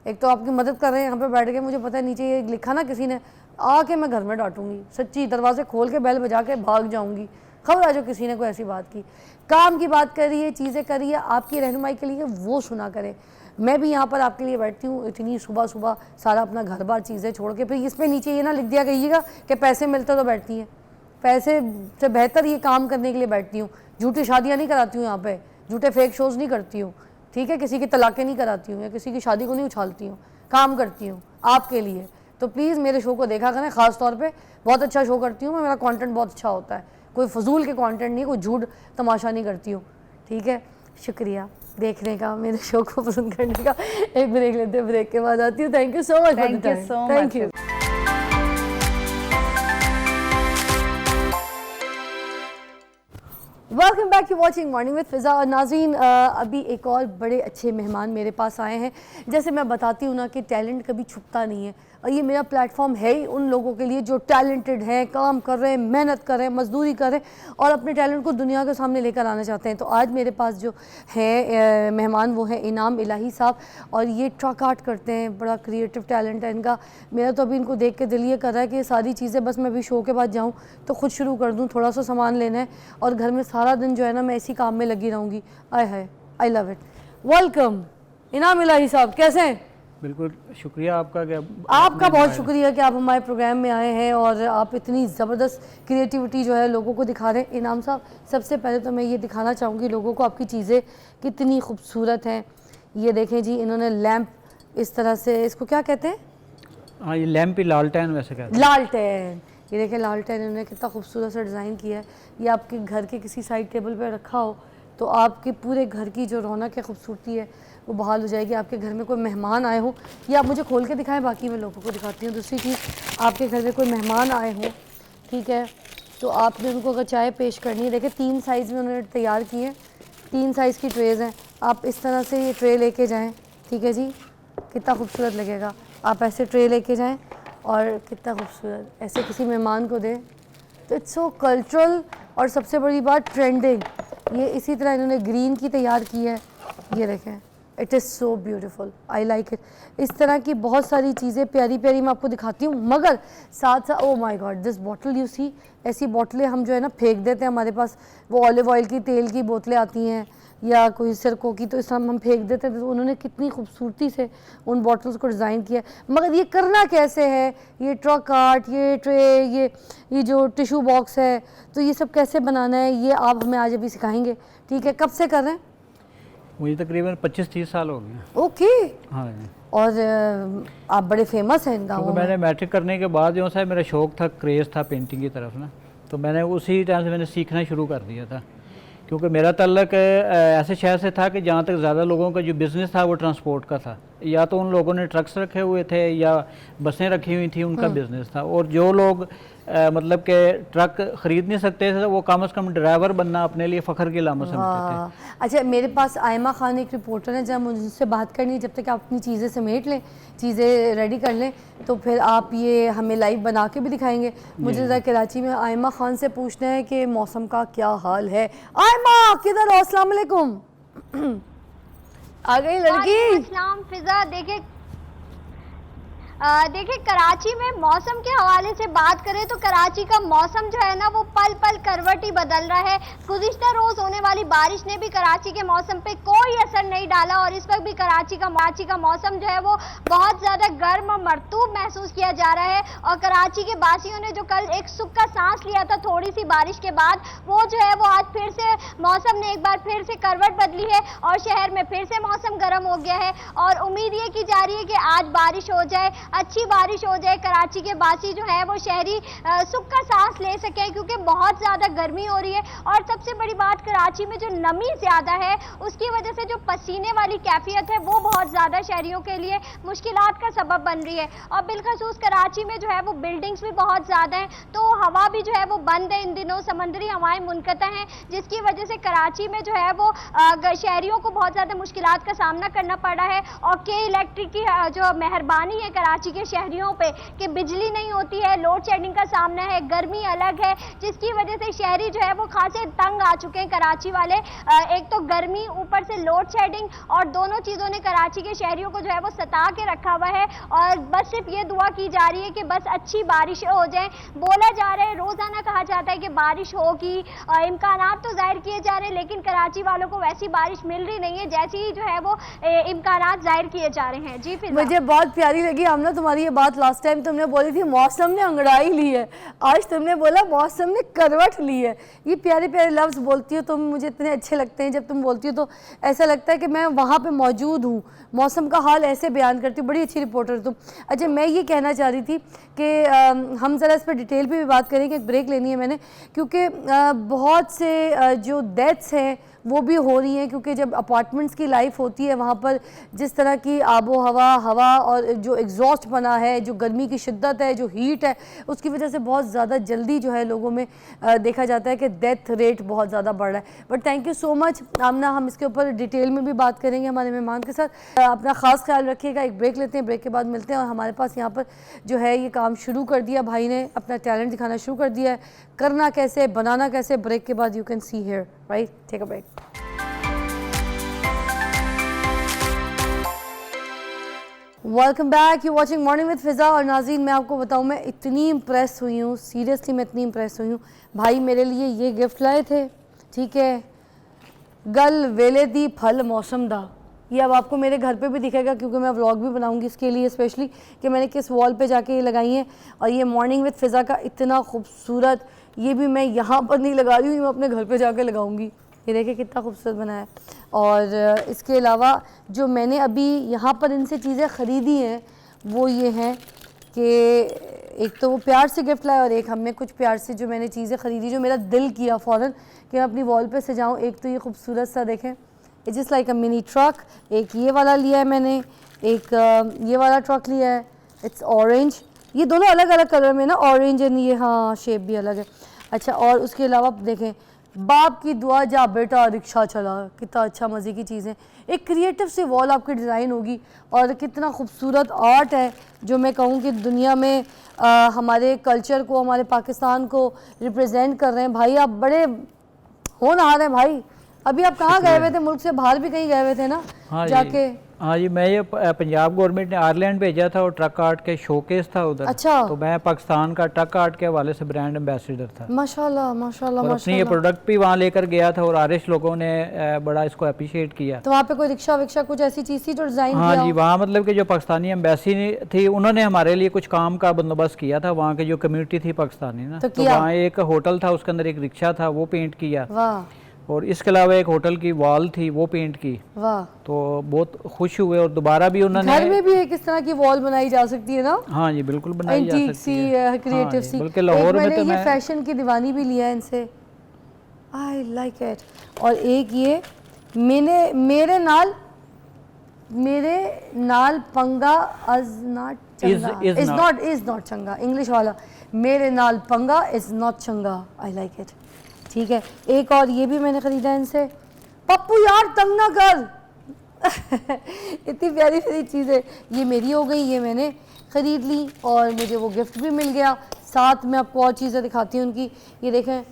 एक तो आपकी मदद कर रहे हैं यहाँ पे बैठ के, मुझे पता है नीचे ये लिखा ना किसी ने, आके मैं घर में डांटूंगी, सच्ची दरवाजे खोल के बेल बजा के भाग जाऊंगी। खबर आ जो किसी ने कोई ऐसी बात की, काम की बात करिए, चीज़ें करिए, आपकी रहनुमाई के लिए वो सुना करें। मैं भी यहाँ पर आपके लिए बैठती हूँ, इतनी सुबह सुबह सारा अपना घर बार चीज़ें छोड़ के, फिर इसमें नीचे ये ना लिख दिया कहिएगा कि पैसे मिलते तो बैठती हैं। पैसे से बेहतर ये काम करने के लिए बैठती हूँ। झूठी शादियाँ नहीं कराती हूँ यहाँ पे, झूठे फेक शोज़ नहीं करती हूँ, ठीक है। किसी की तलाक़ें नहीं कराती हूँ या किसी की शादी को नहीं उछालती हूँ, काम करती हूँ आपके लिए। तो प्लीज़ मेरे शो को देखा करें, ख़ास तौर पे बहुत अच्छा शो करती हूँ मैं, मेरा कंटेंट बहुत अच्छा होता है, कोई फजूल के कंटेंट नहीं, कोई झूठ तमाशा नहीं करती हूँ, ठीक है। शुक्रिया देखने का, मेरे शो को पसंद करने का। एक ब्रेक लेते हैं, ब्रेक के बाद आती हूँ। Thank you so much. Thank you. Welcome back to watching morning with Fiza. और नाज़रीन, अभी एक और बड़े अच्छे मेहमान मेरे पास आए हैं। जैसे मैं बताती हूँ ना कि टैलेंट कभी छुपता नहीं है, और ये मेरा प्लेटफॉर्म है ही उन लोगों के लिए जो टैलेंटेड हैं, काम कर रहे हैं, मेहनत कर रहे हैं, मजदूरी कर रहे हैं और अपने टैलेंट को दुनिया के सामने लेकर आना चाहते हैं। तो आज मेरे पास जो है मेहमान वो है इनाम इलाही साहब, और ये ट्रक आर्ट करते हैं, बड़ा क्रिएटिव टैलेंट है इनका। मेरा तो अभी इनको देख के दिल ये कर रहा है कि ये सारी चीज़ें बस मैं अभी शो के बाद जाऊँ तो खुद शुरू कर दूँ, थोड़ा सा सामान लेना है और घर में सारा दिन जो है ना मैं इसी काम में लगी रहूँगी। आय हाय, आई लव इट। वेलकम इनाम इलाही साहब, कैसे हैं? बिल्कुल शुक्रिया आपका कि आपका बहुत शुक्रिया कि आप हमारे प्रोग्राम में आए हैं और आप इतनी ज़बरदस्त क्रिएटिविटी जो है लोगों को दिखा रहे हैं। इनाम साहब, सबसे पहले तो मैं ये दिखाना चाहूँगी लोगों को आपकी चीज़ें कितनी खूबसूरत हैं। ये देखें जी, इन्होंने लैंप इस तरह से, इसको क्या कहते हैं? हाँ, ये लैंप ही लालटेन वैसे कहते हैं। लालटेन, ये देखें लालटेन इन्होंने कितना खूबसूरत सा डिज़ाइन किया है। ये आपके घर के किसी साइड टेबल पर रखा हो तो आपके पूरे घर की जो रौनक है, खूबसूरती है, वो बहाल हो जाएगी। आपके घर में कोई मेहमान आए हो, या आप मुझे खोल के दिखाएं, बाकी मैं लोगों को दिखाती हूँ। दूसरी चीज़, आपके घर में कोई मेहमान आए हो, ठीक है, तो आपने उनको अगर चाय पेश करनी है, देखिए 3 साइज़ में उन्होंने तैयार किए हैं, 3 साइज़ की ट्रेज़ हैं। आप इस तरह से ये ट्रे लेके जाएँ, ठीक है जी, कितना खूबसूरत लगेगा। आप ऐसे ट्रे लेके जाएँ और कितना खूबसूरत ऐसे किसी मेहमान को दें, तो इट्स सो कल्चरल। और सबसे बड़ी बात, ट्रेंडिंग। ये इसी तरह इन्होंने ग्रीन की तैयार की है, ये देखें, it is so beautiful, I like it. इस तरह की बहुत सारी चीज़ें प्यारी प्यारी मैं आपको दिखाती हूँ, मगर साथ साथ oh my god this bottle you see, ऐसी बोतलें हम जो है ना फेंक देते हैं, हमारे पास वो ऑलिव ऑयल की तेल की बोतलें आती हैं या कोई सिरकों की, तो इस हम फेंक देते हैं। तो उन्होंने कितनी खूबसूरती से उन बॉटल्स को डिज़ाइन किया, मगर ये करना कैसे है, ये ट्रक आर्ट, ये ट्रे, ये जो टिशू बॉक्स है, तो ये सब कैसे बनाना है ये आप हमें आज अभी सिखाएंगे, ठीक है? कब से कर रहे हैं? मुझे तकरीबन 25-30 साल हो गए। ओके। हाँ जी। और आप बड़े फेमस हैं इन गाँवों क्योंकि में। मैंने मैट्रिक करने के बाद जो है मेरा शौक़ था, क्रेज़ था पेंटिंग की तरफ ना, तो मैंने उसी टाइम से मैंने सीखना शुरू कर दिया था। क्योंकि मेरा तल्लक ऐसे शहर से था कि जहाँ तक ज़्यादा लोगों का जो बिज़नेस था वो ट्रांसपोर्ट का था, या तो उन लोगों ने ट्रक्स रखे हुए थे या बसें रखी हुई थी, उनका बिज़नेस था। और जो लोग मतलब कि ट्रक ख़रीद नहीं सकते थे, वो कम से कम ड्राइवर बनना अपने लिए फ़ख्र की अलामत समझते थे। अच्छा, मेरे पास आयमा खान एक रिपोर्टर है, जब मुझे उससे बात करनी है, जब तक आप अपनी चीज़ें समेट लें, चीज़ें रेडी कर लें, तो फिर आप ये हमें लाइव बना के भी दिखाएंगे। मुझे ज़रा कराची में आयमा खान से पूछना है कि मौसम का क्या हाल है। आयमा किधर हो? अस्सलाम वालेकुम। आ गई लड़की। अस्सलाम फिजा। देखिए कराची में मौसम के हवाले से बात करें तो कराची का मौसम जो है ना वो पल पल करवट ही बदल रहा है। गुज़िश्ता रोज़ होने वाली बारिश ने भी कराची के मौसम पे कोई असर नहीं डाला और इस वक्त भी कराची का मौसम जो है वो बहुत ज़्यादा गर्म और मरतूब महसूस किया जा रहा है। और कराची के बासियों ने जो कल एक सुख का सांस लिया था थोड़ी सी बारिश के बाद, वो जो है वो आज फिर से मौसम ने एक बार फिर से करवट बदली है और शहर में फिर से मौसम गर्म हो गया है। और उम्मीद ये की जा रही है कि आज बारिश हो जाए, अच्छी बारिश हो जाए, कराची के बासी जो है वो शहरी सुख का सांस ले सके, क्योंकि बहुत ज़्यादा गर्मी हो रही है। और सबसे बड़ी बात, कराची में जो नमी ज़्यादा है उसकी वजह से जो पसीने वाली कैफियत है वो बहुत ज़्यादा शहरियों के लिए मुश्किलात का सबब बन रही है। और बिलखसूस कराची में जो है वो बिल्डिंग्स भी बहुत ज़्यादा हैं, तो हवा भी जो है वो बंद है इन दिनों, समंदरी हवाएं मुनक़ता हैं, जिसकी वजह से कराची में जो है वो शहरियों को बहुत ज़्यादा मुश्किलात का सामना करना पड़ रहा है। और के इलेक्ट्रिक की जो मेहरबानी है कराची के शहरियों पे कि बिजली नहीं होती है, लोड शेडिंग का सामना है, गर्मी अलग है, जिसकी वजह से शहरी जो है वो खासे तंग आ चुके हैं कराची वाले। एक तो गर्मी, ऊपर से लोड शेडिंग, और दोनों चीज़ों ने कराची के शहरियों को जो है वो सता के रखा हुआ है। और बस सिर्फ ये दुआ की जा रही है कि बस अच्छी बारिश हो जाए। बोला जा रहा है, रोज़ाना कहा जाता है कि बारिश होगी, इम्कानात तो जाहिर किए जा रहे हैं, लेकिन कराची वालों को वैसी बारिश मिल रही नहीं है जैसी ही जो है वो इम्कानात जाहिर किए जा रहे हैं। जी फिर मुझे बहुत प्यारी लगी हमने तुम्हारी ये बात। लास्ट टाइम तुमने बोली थी मौसम ने अंगड़ाई ली है, आज तुमने बोला मौसम ने करवट ली है। ये प्यारे प्यारे लफ्ज़ बोलती हो तुम, मुझे इतने अच्छे लगते हैं। जब तुम बोलती हो तो ऐसा लगता है कि मैं वहाँ पे मौजूद हूँ, मौसम का हाल ऐसे बयान करती हूँ। बड़ी अच्छी रिपोर्टर तुम। अच्छा, मैं ये कहना चाह रही थी कि हम ज़रा इस पर डिटेल पे भी बात करेंगे, एक ब्रेक लेनी है मैंने, क्योंकि बहुत से जो डेथ्स हैं वो भी हो रही हैं, क्योंकि जब अपार्टमेंट्स की लाइफ होती है वहाँ पर जिस तरह की आबो हवा और जो एग्जॉस्ट बना है, जो गर्मी की शिद्दत है, जो हीट है, उसकी वजह से बहुत ज़्यादा जल्दी जो है लोगों में देखा जाता है कि डेथ रेट बहुत ज़्यादा बढ़ रहा है। But thank you so much Aamna, हम इसके ऊपर डिटेल में भी बात करेंगे हमारे मेहमान के साथ। अपना ख़ास ख्याल रखिएगा। एक ब्रेक लेते हैं, ब्रेक के बाद मिलते हैं। और हमारे पास यहाँ पर जो है ये काम शुरू कर दिया, भाई ने अपना टैलेंट दिखाना शुरू कर दिया है, करना कैसे, बनाना कैसे। ब्रेक के बाद you can see here, right? Take a break. Welcome back, you watching morning with Fiza. और नाज़रीन, मैं आपको बताऊं, मैं इतनी इम्प्रेस हुई हूँ, सीरियसली मैं इतनी इम्प्रेस हुई हूँ। भाई मेरे लिए ये गिफ्ट लाए थे, ठीक है, गल वेले दी फल मौसम दा। ये अब आपको मेरे घर पे भी दिखेगा, क्योंकि मैं व्लॉग भी बनाऊंगी इसके लिए स्पेशली कि मैंने किस वॉल पे जाके ये लगाई हैं। और ये मॉर्निंग विद फिज़ा का इतना खूबसूरत, ये भी मैं यहाँ पर नहीं लगा रही हूँ, मैं अपने घर पे जाके लगाऊंगी। ये देखिए कितना खूबसूरत बना है। और इसके अलावा जो मैंने अभी यहाँ पर इनसे चीज़ें ख़रीदी हैं वो ये हैं कि एक तो वो प्यार से गिफ्ट लाया, और एक हमने कुछ प्यार से जो मैंने चीज़ें ख़रीदी जो मेरा दिल किया फ़ौरन कि मैं अपनी वॉल पे सजाऊँ। एक तो ये खूबसूरत सा देखें, it's just like a mini truck. एक ये वाला लिया है मैंने, एक ये वाला ट्रक लिया है, इट्स ऑरेंज। ये दोनों अलग अलग कलर में ना, ऑरेंज एंड ये, हाँ शेप भी अलग है। अच्छा, और उसके अलावा देखें, बाप की दुआ जा बेटा रिक्शा चला, कितना अच्छा मज़े की चीज़ है। एक क्रिएटिव सी वॉल आपकी डिज़ाइन होगी, और कितना खूबसूरत आर्ट है जो मैं कहूँ कि दुनिया में हमारे कल्चर को, हमारे पाकिस्तान को रिप्रेजेंट कर रहे हैं। भाई आप बड़े होनहार हैं भाई, अभी आप कहाँ गए हुए थे, मुल्क से बाहर भी कहीं गए हुए थे ना हाँ जाके? हाँ जी, मैं ये पंजाब गवर्नमेंट ने आयरलैंड भेजा था और ट्रक आर्ट के शोकेस था उधर। अच्छा। तो मैं पाकिस्तान का ट्रक आर्ट के हवाले से ब्रांड एम्बेसडर था। माशाल्लाह माशाल्लाह और अपनी ये माशाल्लाह। प्रोडक्ट भी वहाँ लेकर गया था और आरिश लोगों ने बड़ा इसको अप्रिशिएट किया। तो वहाँ पे कोई रिक्शा विक्शा कुछ ऐसी चीज़ थी जो डिज़ाइन हाँ किया जी, हो? वहाँ मतलब कि जो पाकिस्तानी एम्बेसी थी उन्होंने हमारे लिए कुछ काम का बंदोबस्त किया था। वहाँ की जो कम्युनिटी थी पाकिस्तानी ना, तो तो किया? वहाँ एक होटल था, उसके अंदर एक रिक्शा था, वो पेंट किया। वाह और इसके अलावा एक होटल की वॉल थी, वो पेंट की। वाह। तो बहुत खुश हुए और दोबारा भी उन्होंने। घर में भी एक इस तरह की वॉल बनाई जा सकती है ना? हाँ जी, बिल्कुल बनाई जा एंटीक सकती सी, है। क्रिएटिव हाँ जी, सी। बल्कि लाहौर में मैंने तो ये मैं फैशन की दीवानी भी लिया है इनसे, आई लाइक इट। और एक ये मेरे नाल पंगा इज नॉट चंगा, इंग्लिश वाला, मेरे नाल पंगा इज नॉट चंगा, आई लाइक इट। ठीक है, एक और ये भी मैंने ख़रीदा इनसे। पप्पू यार तंग ना कर इतनी प्यारी प्यारी चीज़ें। ये मेरी हो गई, ये मैंने ख़रीद ली और मुझे वो गिफ्ट भी मिल गया। साथ में आपको और चीज़ें दिखाती हूँ उनकी। ये देखें,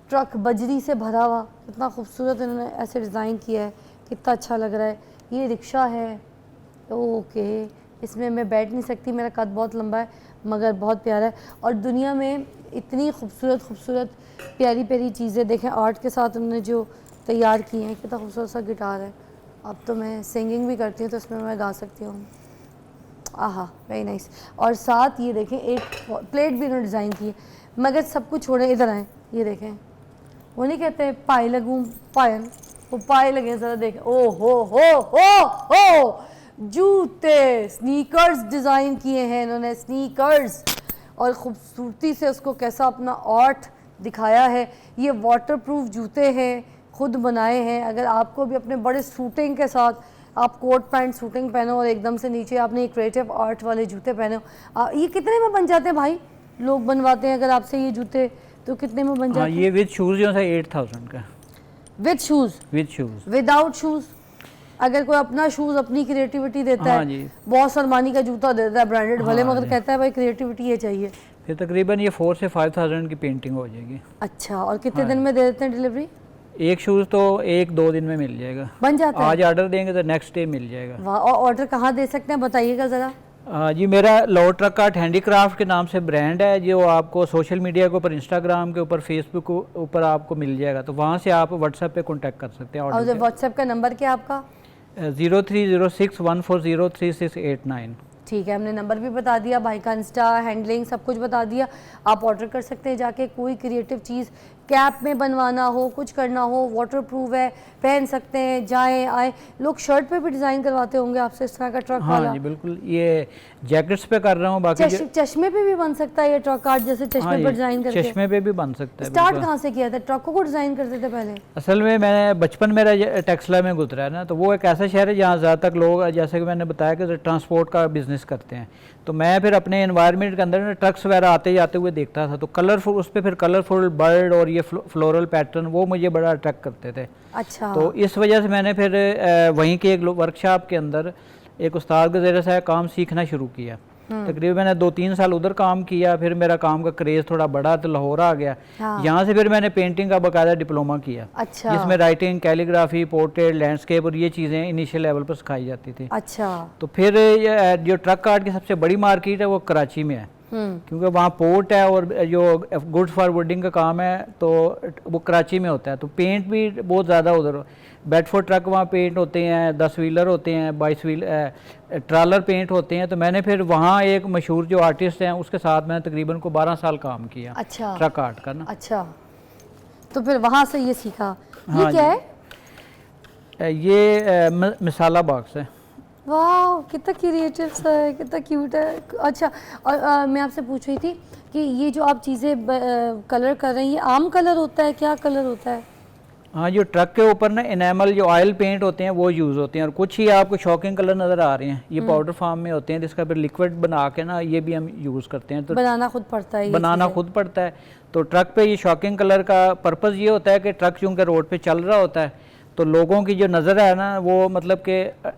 ट्रक बजरी से भरा हुआ, कितना खूबसूरत इन्होंने ऐसे डिज़ाइन किया है, कितना अच्छा लग रहा है। ये रिक्शा है, ओके, इसमें मैं बैठ नहीं सकती, मेरा कद बहुत लंबा है, मगर बहुत प्यारा है। और दुनिया में इतनी खूबसूरत प्यारी प्यारी चीज़ें देखें, आर्ट के साथ उन्होंने जो तैयार किए हैं। कितना खूबसूरत सा गिटार है। अब तो मैं सिंगिंग भी करती हूँ तो इसमें मैं गा सकती हूँ। आहा, वेरी नाइस। और साथ ये देखें, एक प्लेट भी इन्होंने डिज़ाइन की है। मगर सब कुछ छोड़े, इधर आएँ, ये देखें, वो नहीं कहते पाए लगूँ पायन, वो पाए लगे, ज़रा देखें, ओ हो जूते, स्नीकर्स डिज़ाइन किए हैं इन्होंने, स्नीकर्स, और ख़ूबसूरती से उसको कैसा अपना आर्ट दिखाया है। ये वाटरप्रूफ जूते हैं, खुद बनाए हैं। अगर आपको भी अपने बड़े सूटिंग के साथ, आप कोट पैंट सूटिंग पहनो और एकदम से नीचे आपने एक क्रिएटिव आर्ट वाले जूते पहने हो, ये कितने में बन जाते हैं भाई? लोग बनवाते हैं अगर आपसे ये जूते, तो कितने में बन जाते हैं? ये विद शूज़ जो है 8000 का। With shoes, without shoes? अगर कोई अपना शूज़, अपनी क्रिएटिविटी देता हाँ है, जी। बहुत अरमानी का जूता देता है ब्रांडेड भले, हाँ मगर जी। कहता है भाई क्रिएटिविटी ये चाहिए, फिर तकरीबन ये 4 से 5000 की पेंटिंग हो जाएगी। अच्छा। और कितने दिन में दे देते हैं डिलीवरी? एक शूज़ तो 1-2 दिन में मिल जाएगा, बन जाता है? आज ऑर्डर देंगे तो नेक्स्ट डे मिल जाएगा। वाह। और ऑर्डर कहाँ दे सकते हैं, बताइएगा ज़रा। जी, मेरा लाहौर ट्रक आर्ट हैंडीक्राफ्ट के नाम से ब्रांड है, जो आपको सोशल मीडिया के ऊपर, इंस्टाग्राम के ऊपर, फेसबुक के ऊपर आपको मिल जाएगा। तो वहाँ से आप व्हाट्सएप पे कांटेक्ट कर सकते हैं। और ऑर्डर व्हाट्सएप का नंबर क्या है आपका? 030614033689। ठीक है, हमने नंबर भी बता दिया, भाई का इंस्टा हैंडलिंग सब कुछ बता दिया। आप ऑर्डर कर सकते हैं जाके। कोई क्रिएटिव चीज़ कैप में बनवाना हो, कुछ करना हो, वाटरप्रूफ है, पहन सकते हैं, जाएं आए। लोग शर्ट पे भी डिज़ाइन करवाते होंगे आपसे इस तरह का ट्रक हाँ वाला? जी बिल्कुल, ये जैकेट्स पे कर रहा हूँ। बाकी चश्मे पे भी बन सकता है ये ट्रक आर्ट, जैसे चश्मे हाँ पर डिज़ाइन करके? चश्मे पे भी बन सकता है। स्टार्ट कहाँ से किया था? ट्रकों को डिज़ाइन करते थे पहले? असल में मैंने बचपन मेरा टेक्सला में गुजरा है ना, तो वो एक ऐसा शहर है जहाँ ज़्यादातर लोग, जैसे कि मैंने बताया, कि ट्रांसपोर्ट का बिज़नेस करते हैं। तो मैं फिर अपने एनवायरनमेंट के अंदर ना ट्रक्स वगैरह आते जाते हुए देखता था, तो कलरफुल, उस पर फिर कलरफुल बर्ड और ये फ्लोरल पैटर्न, वो मुझे बड़ा अट्रैक्ट करते थे। अच्छा। तो इस वजह से मैंने फिर वहीं के एक वर्कशॉप के अंदर एक उस्ताद के ज़रिए से काम सीखना शुरू किया। तकरीबन मैंने 2-3 साल उधर काम किया, फिर मेरा काम का क्रेज़ थोड़ा बढ़ा तो लाहौर आ गया। हाँ। यहाँ से फिर मैंने पेंटिंग का बाकायदा डिप्लोमा किया। अच्छा। जिसमें राइटिंग, कैलीग्राफी, पोर्ट्रेट, लैंडस्केप और ये चीज़ें इनिशियल लेवल पर सिखाई जाती थी। अच्छा। तो फिर जो ट्रक आर्ट की सबसे बड़ी मार्केट है वो कराची में है, क्योंकि वहाँ पोर्ट है और जो गुड्स फॉरवर्डिंग का काम है तो वो कराची में होता है। तो पेंट भी बहुत ज़्यादा उधर, बेडफोर्ड ट्रक वहाँ पेंट होते हैं, 10 व्हीलर होते हैं, 22 व्हीलर ट्रॉलर पेंट होते हैं। तो मैंने फिर वहाँ एक मशहूर जो आर्टिस्ट हैं उसके साथ मैंने तकरीबन को 12 साल काम किया। अच्छा। ट्रक आर्ट का ना। अच्छा, तो फिर वहाँ से ये सीखा। हाँ ये क्या जी। है? ये मिसाला बॉक्स है। वाह, कितना क्रिएटिव सा है, कितना क्यूट है। अच्छा, और मैं आपसे पूछ रही थी कि ये जो आप चीज़ें कलर कर रहे हैं, ये आम कलर होता है, क्या कलर होता है? हाँ, जो ट्रक के ऊपर ना इनेमल जो ऑयल पेंट होते हैं वो यूज़ होते हैं, और कुछ ही आपको शॉकिंग कलर नज़र आ रहे हैं, ये पाउडर फॉर्म में होते हैं, जिसका फिर लिक्विड बना के ना ये भी हम यूज़ करते हैं। तो बनाना खुद पड़ता है ये बनाना चीज़ें? खुद पड़ता है। तो ट्रक पे ये शॉकिंग कलर का पर्पज़ ये होता है कि ट्रक चूँकि रोड पे चल रहा होता है, तो लोगों की जो नज़र है ना वो मतलब कि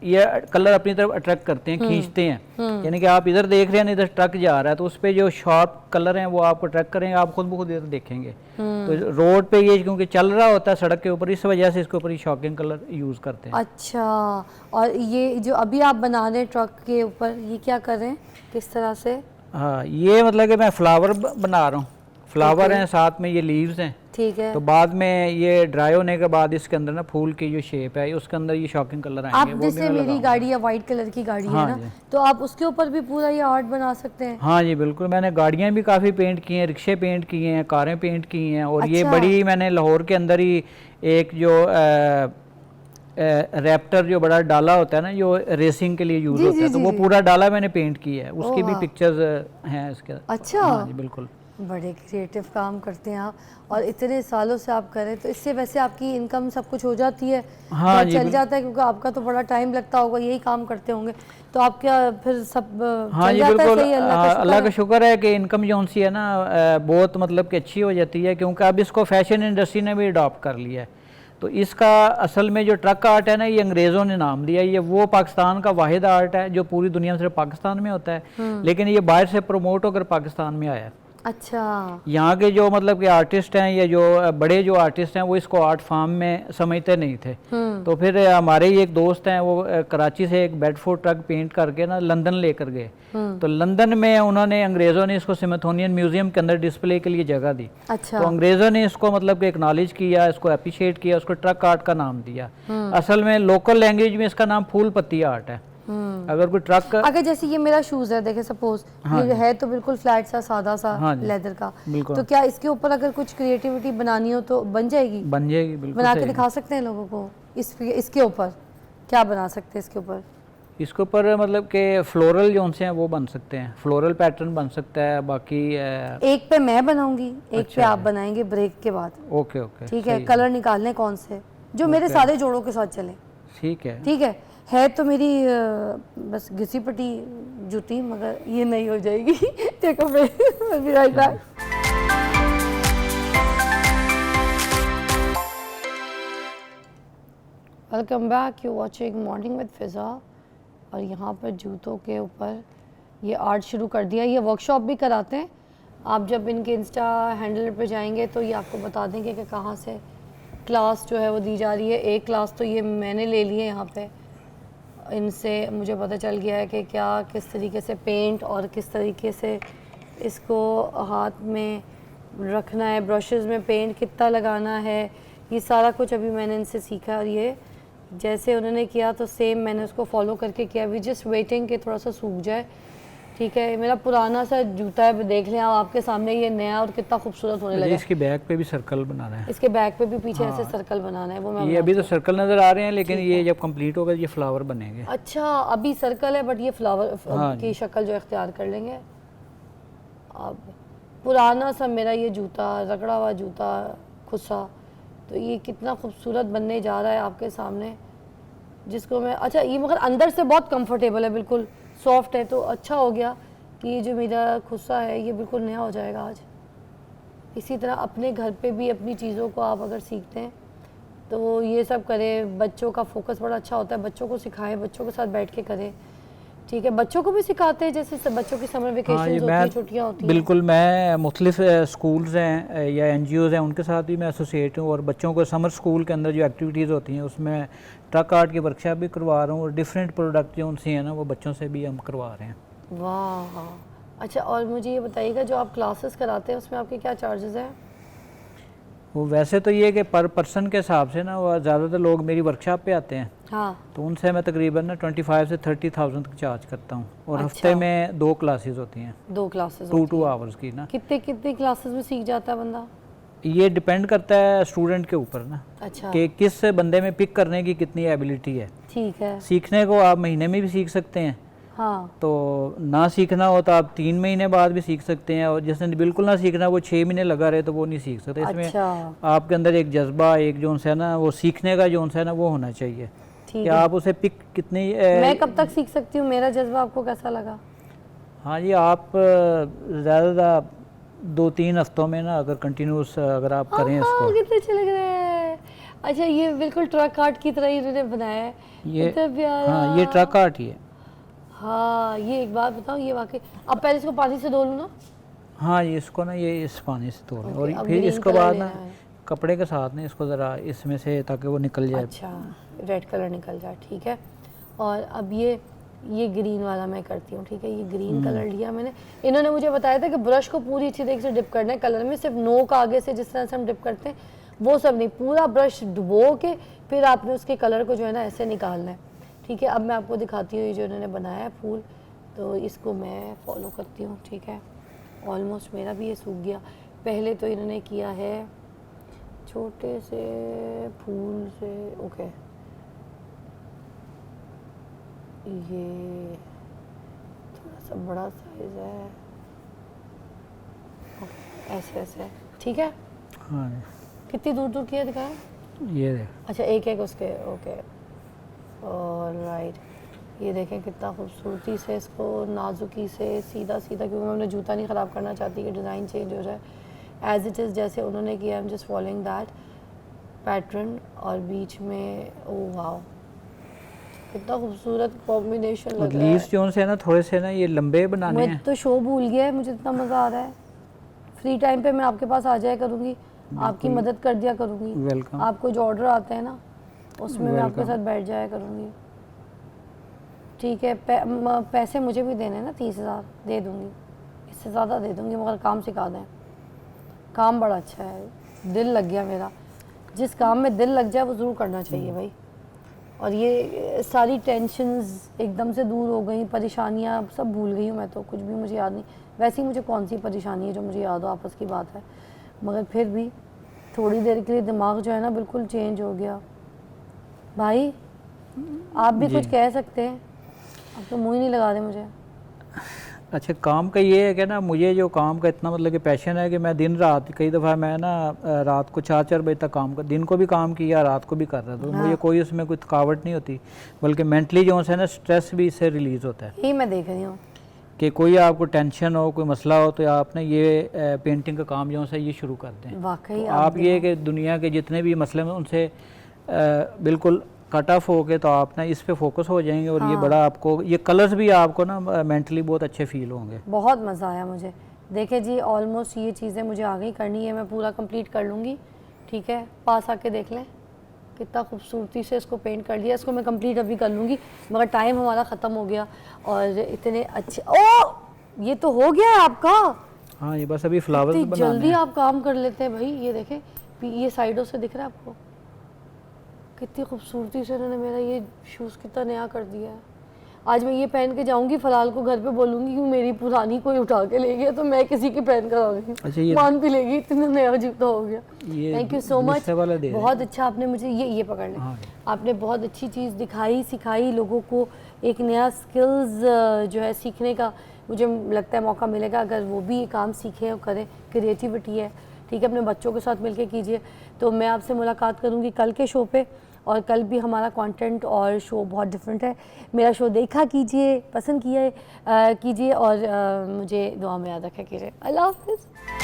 ये कलर अपनी तरफ अट्रैक्ट करते हैं, खींचते हैं। यानी कि आप इधर देख रहे हैं ना, इधर ट्रक जा रहा है तो उस पर जो शार्प कलर हैं वो आपको अट्रैक्ट करेंगे, आप खुद ब खुद इधर देखेंगे। तो रोड पे ये क्योंकि चल रहा होता है सड़क के ऊपर, इस वजह से इसके ऊपर ये शॉकिंग कलर यूज़ करते हैं। अच्छा, और ये जो अभी आप बना रहे हैं ट्रक के ऊपर, ये क्या कर रहे हैं, किस तरह से? हाँ, ये मतलब कि मैं फ्लावर बना रहा हूँ। फ्लावर हैं, साथ में ये लीव्स हैं। ठीक है। तो बाद में ये ड्राई होने के बाद इसके अंदर ना फूल की जो शेप है उसके अंदर ये शॉकिंग कलर आएंगे। आप वो जैसे भी मैं मेरी गाड़ी या वाइट कलर की गाड़ी है ना, तो आप उसके ऊपर भी पूरा ये आर्ट बना सकते हैं? हाँ जी बिल्कुल, मैंने गाड़ियाँ भी काफ़ी पेंट की हैं, रिक्शे पेंट किए हैं, कारें पेंट की हैं। और ये अच्छा। बड़ी मैंने लाहौर के अंदर ही एक जो रैप्टर जो बड़ा डाला होता है ना, जो रेसिंग के लिए यूज़ होता है, तो वो पूरा डाला मैंने पेंट किया है, उसकी भी पिक्चर्स हैं इसके। अच्छा। हाँ जी बिल्कुल। बड़े क्रिएटिव काम करते हैं आप, और इतने सालों से आप करें तो इससे वैसे आपकी इनकम सब कुछ हो जाती है? हाँ जी, चल जाता है, क्योंकि आपका तो बड़ा टाइम लगता होगा, यही काम करते होंगे, तो आप क्या फिर सब हाँ चल जी जाता है? बिल्कुल, सही, अल्लाह का शुक्र है कि इनकम जो सी है ना बहुत मतलब कि अच्छी हो जाती है, क्योंकि अब इसको फैशन इंडस्ट्री ने भी अडॉप्ट कर लिया है। तो इसका असल में जो ट्रक आर्ट है ना, ये अंग्रेज़ों ने नाम दिया, ये वो पाकिस्तान का वाहिद आर्ट है जो पूरी दुनिया में सिर्फ पाकिस्तान में होता है, लेकिन ये बाहर से प्रमोट होकर पाकिस्तान में आया है। अच्छा। यहाँ के जो मतलब कि आर्टिस्ट हैं या जो बड़े जो आर्टिस्ट हैं वो इसको आर्ट फॉर्म में समझते नहीं थे। तो फिर हमारे ही एक दोस्त हैं, वो कराची से एक बेडफोर्ड ट्रक पेंट करके ना लंदन लेकर गए। तो लंदन में उन्होंने, अंग्रेज़ों ने इसको स्मिथसोनियन म्यूजियम के अंदर डिस्प्ले के लिए जगह दी। अच्छा। तो अंग्रेज़ों ने इसको मतलब कि एक्नॉलेज किया, इसको अप्रिशिएट किया, उसको ट्रक आर्ट का नाम दिया। असल में लोकल लैंग्वेज में इसका नाम फूल पत्ती आर्ट है। अगर कोई ट्रक, अगर जैसे ये मेरा शूज है, देखे सपोज ये है तो बिल्कुल फ्लैट सा सादा सा लेदर का, तो क्या इसके ऊपर अगर कुछ क्रिएटिविटी बनानी हो तो बन जाएगी? बन जाएगी बिल्कुल। बना के दिखा सकते हैं लोगों को? इसके ऊपर क्या बना सकते हैं? इसके ऊपर इसके ऊपर मतलब कि फ्लोरल जो से हैं वो बन सकते हैं, फ्लोरल पैटर्न बन सकता है। बाकी एक पे मैं बनाऊंगी, एक पे आप बनाएंगे ब्रेक के बाद। ओके ओके, ठीक है। कलर निकालने कौन से जो मेरे सारे जोड़ों के साथ चले? ठीक है। ठीक है तो मेरी बस घिसी पटी जूती, मगर ये नहीं हो जाएगी। देखो मैं right back. Welcome back, you watching morning with Fiza. और यहाँ पर जूतों के ऊपर ये आर्ट शुरू कर दिया। ये वर्कशॉप भी कराते हैं, आप जब इनके इंस्टा हैंडल पे जाएंगे तो ये आपको बता देंगे कि कहाँ से क्लास जो है वो दी जा रही है। एक क्लास तो ये मैंने ले ली है यहाँ पे, इनसे मुझे पता चल गया है कि क्या किस तरीके से पेंट और किस तरीके से इसको हाथ में रखना है, ब्रशेस में पेंट कितना लगाना है, ये सारा कुछ अभी मैंने इनसे सीखा। और ये जैसे उन्होंने किया तो सेम मैंने उसको फॉलो करके किया। वी जस्ट वेटिंग कि थोड़ा सा सूख जाए। ठीक है, मेरा पुराना सा जूता है, देख लें आप आपके सामने, ये नया और कितना खूबसूरत होने लगा। इसके बैक पे भी सर्कल बनाना है, इसके बैक पे भी पीछे ऐसे सर्कल बनाना है। वो मैं ये अभी तो सर्कल नज़र आ रहे हैं, लेकिन ये जब कंप्लीट होगा ये फ्लावर बनेंगे। अच्छा, अभी सर्कल है बट ये फ्लावर की शक्ल जो इख्तियार कर लेंगे। अब पुराना सा मेरा ये जूता, रगड़ा हुआ जूता खुसा, तो ये कितना खूबसूरत बनने जा रहा है आपके सामने, जिसको मैं, अच्छा ये मगर अंदर से बहुत कंफर्टेबल है, बिल्कुल सॉफ्ट है। तो अच्छा हो गया कि ये जो मेरा खुस्सा है ये बिल्कुल नया हो जाएगा आज। इसी तरह अपने घर पे भी अपनी चीज़ों को आप अगर सीखते हैं तो ये सब करें। बच्चों का फोकस बड़ा अच्छा होता है, बच्चों को सिखाएं, बच्चों के साथ बैठ के करें। ठीक है, बच्चों को भी सिखाते हैं, जैसे बच्चों की समर वेकेशन होती है, छुट्टियाँ होती हैं। बिल्कुल, मैं मुख्तलिफ स्कूल्स हैं या NGOs हैं उनके साथ भी मैं एसोसिएट हूँ, और बच्चों को समर स्कूल के अंदर जो एक्टिविटीज़ होती हैं उसमें ट्रक आर्ट की वर्कशॉप भी करवा रहा हूँ, और डिफरेंट प्रोडक्ट जो उनसे हैं ना वो बच्चों से भी हम करवा रहे हैं। वाह, अच्छा। और मुझे ये बताइएगा, जो आप क्लासेस कराते हैं उसमें आपके क्या चार्जेस हैं? वो वैसे तो ये कि पर पर्सन के हिसाब से ना, वो ज़्यादातर लोग मेरी वर्कशॉप पे आते हैं, हाँ, तो उनसे मैं तकरीबन ना 25 से 30,000 तक चार्ज करता हूँ। और हफ्ते में 2 क्लासेस होती हैं, 2 क्लासेस, 2 आवर्स की ना। कितने क्लासेस में सीख जाता है बंदा? ये डिपेंड करता है स्टूडेंट के ऊपर ना, अच्छा, कि किस बंदे में पिक करने की कितनी एबिलिटी है। ठीक है। सीखने को आप महीने में भी सीख सकते हैं, हाँ, तो ना सीखना हो तो आप 3 महीने बाद भी सीख सकते हैं, और जिसने बिल्कुल ना सीखना वो 6 महीने लगा रहे तो वो नहीं सीख सकते। इसमें अच्छा, आपके अंदर एक जज्बा, एक जो है ना वो सीखने का जो है ना वो होना चाहिए कि आप उसे पिक कितनी मैं कब तक सीख सकती हूँ? मेरा जज्बा आपको कैसा लगा? हाँ जी, आप ज़्यादा 2-3 हफ्तों में ना अगर कंटिन्यूस अगर आप करें इसको। कितने अच्छे लग रहे हैं। अच्छा ये बिल्कुल ट्रक आर्ट की तरह ही इन्होंने बनाया है, ये इतना प्यारा। हाँ ये ट्रक आर्ट ही है। हाँ ये एक बात बताओ, ये वाकई अब पहले इसको पानी से धो लूँ ना? हाँ ये इसको ना ये इस पानी से धो लें ओके, और अब फिर ग्रीन इसको कलर बाद लेना ना है। कपड़े के साथ ना इसको ज़रा इसमें से ताकि वो निकल जाए। अच्छा रेड कलर निकल जाए, ठीक है। और अब ये ग्रीन वाला मैं करती हूँ, ठीक है। ये ग्रीन कलर लिया मैंने, इन्होंने मुझे बताया था कि ब्रश को पूरी अच्छी तरीके से डिप करना है कलर में, सिर्फ नोक आगे से जिस तरह से हम डिप करते हैं वो सब नहीं, पूरा ब्रश डुबो के फिर आपने उसके कलर को जो है ना ऐसे निकालना है, ठीक है। अब मैं आपको दिखाती हूँ ये जो इन्होंने बनाया है फूल, तो इसको मैं फॉलो करती हूँ, ठीक है। ऑलमोस्ट मेरा भी ये सूख गया। पहले तो इन्होंने किया है छोटे से फूल से, ओके ये थोड़ा सा बड़ा साइज है, ओके ऐसे ऐसे, ठीक है। हाँ कितनी दूर दूर किया दिखाया? ये देख। अच्छा एक एक उसके, ओके ऑलराइट। ये देखें कितना खूबसूरती से इसको नाजुकी से सीधा सीधा, क्योंकि मैं अपना जूता नहीं ख़राब करना चाहती कि डिज़ाइन चेंज हो जाए, एज इट इज़ जैसे उन्होंने किया, I am just following that pattern. और बीच में ओ वाओ कितना खूबसूरत कॉम्बिनेशन लग रहा है। लीव्स जो से ना थोड़े से ना ये लंबे बनाने मैं हैं। तो शो भूल गया है, मुझे इतना मज़ा आ रहा है। फ्री टाइम पे मैं आपके पास आ जाया करूँगी, आपकी मदद कर दिया करूँगी। वेलकम। आपको जो ऑर्डर आते हैं ना उसमें मैं आपके Welcome. साथ बैठ जाया करूँगी, ठीक है। पैसे मुझे भी देने ना, 30,000 दे दूँगी, इससे ज़्यादा दे दूँगी, मगर काम सिखा दें। काम बड़ा अच्छा है, दिल लग गया मेरा। जिस काम में दिल लग जाए वो ज़रूर करना चाहिए भाई। और ये सारी टेंशन्स एकदम से दूर हो गई, परेशानियाँ सब भूल गई हूँ मैं तो, कुछ भी मुझे याद नहीं। वैसे ही मुझे कौन सी परेशानी है जो मुझे याद हो, आपस की बात है, मगर फिर भी थोड़ी देर के लिए दिमाग जो है ना बिल्कुल चेंज हो गया। भाई आप भी कुछ कह सकते हैं, आप तो मुँह ही नहीं लगा रहे मुझे। अच्छा काम का ये है कि ना मुझे जो काम का इतना मतलब कि पैशन है कि मैं दिन रात, कई दफ़ा मैं ना रात को 4-4 बजे तक काम कर, दिन को भी काम किया रात को भी कर रहा था, तो मुझे कोई उसमें कोई थकावट नहीं होती, बल्कि मेंटली जो है ना स्ट्रेस भी इससे रिलीज़ होता है। यही मैं देख रही हूँ कि कोई आपको टेंशन हो, कोई मसला हो, तो आप ना ये पेंटिंग का काम जो है ये शुरू कर दें। वाकई। तो आप ये कि दुनिया के जितने भी मसले हैं उनसे बिल्कुल कट ऑफ हो के तो आप ना इस पे फोकस हो जाएंगे, और ये बड़ा आपको ये कलर्स भी आपको ना मेंटली बहुत अच्छे फील होंगे। बहुत मज़ा आया मुझे। देखे जी ऑलमोस्ट ये चीज़ें मुझे आगे करनी है, मैं पूरा कंप्लीट कर लूँगी, ठीक है। पास आके देख लें कितना खूबसूरती से इसको पेंट कर दिया। इसको मैं कंप्लीट अभी कर लूँगी, मगर टाइम हमारा ख़त्म हो गया। और इतने अच्छे, ओ ये तो हो गया है आपका। हाँ ये बस अभी फ्लावर्स इतनी बनाने जल्दी हैं। आप काम कर लेते हैं भाई। ये देखें ये साइडों से दिख रहा है आपको, कितनी खूबसूरती से उन्होंने मेरा ये शूज़ कितना नया कर दिया है। आज मैं ये पहन के जाऊंगी, फलाल को घर पे बोलूंगी कि मेरी पुरानी कोई उठा के ले गया, तो मैं किसी की पहन कर आऊंगी। अच्छा ये मान भी लेगी, इतना नया जूता हो गया। ये थैंक यू सो मच, दूसरे वाला दे दें। बहुत अच्छा आपने मुझे ये पकड़ लें। हाँ। आपने बहुत अच्छी चीज़ दिखाई, सिखाई लोगों को, एक नया स्किल्स जो है सीखने का मुझे लगता है मौका मिलेगा अगर वो भी ये काम सीखें और करें। क्रिएटिविटी है, ठीक है, अपने बच्चों के साथ मिलके कीजिए। तो मैं आपसे मुलाकात करूँगी कल के शो पे, और कल भी हमारा कंटेंट और शो बहुत डिफरेंट है। मेरा शो देखा कीजिए, पसंद कीजिए और मुझे दुआ में याद रखा कीजिए। अल्लाह हाफ़िज़।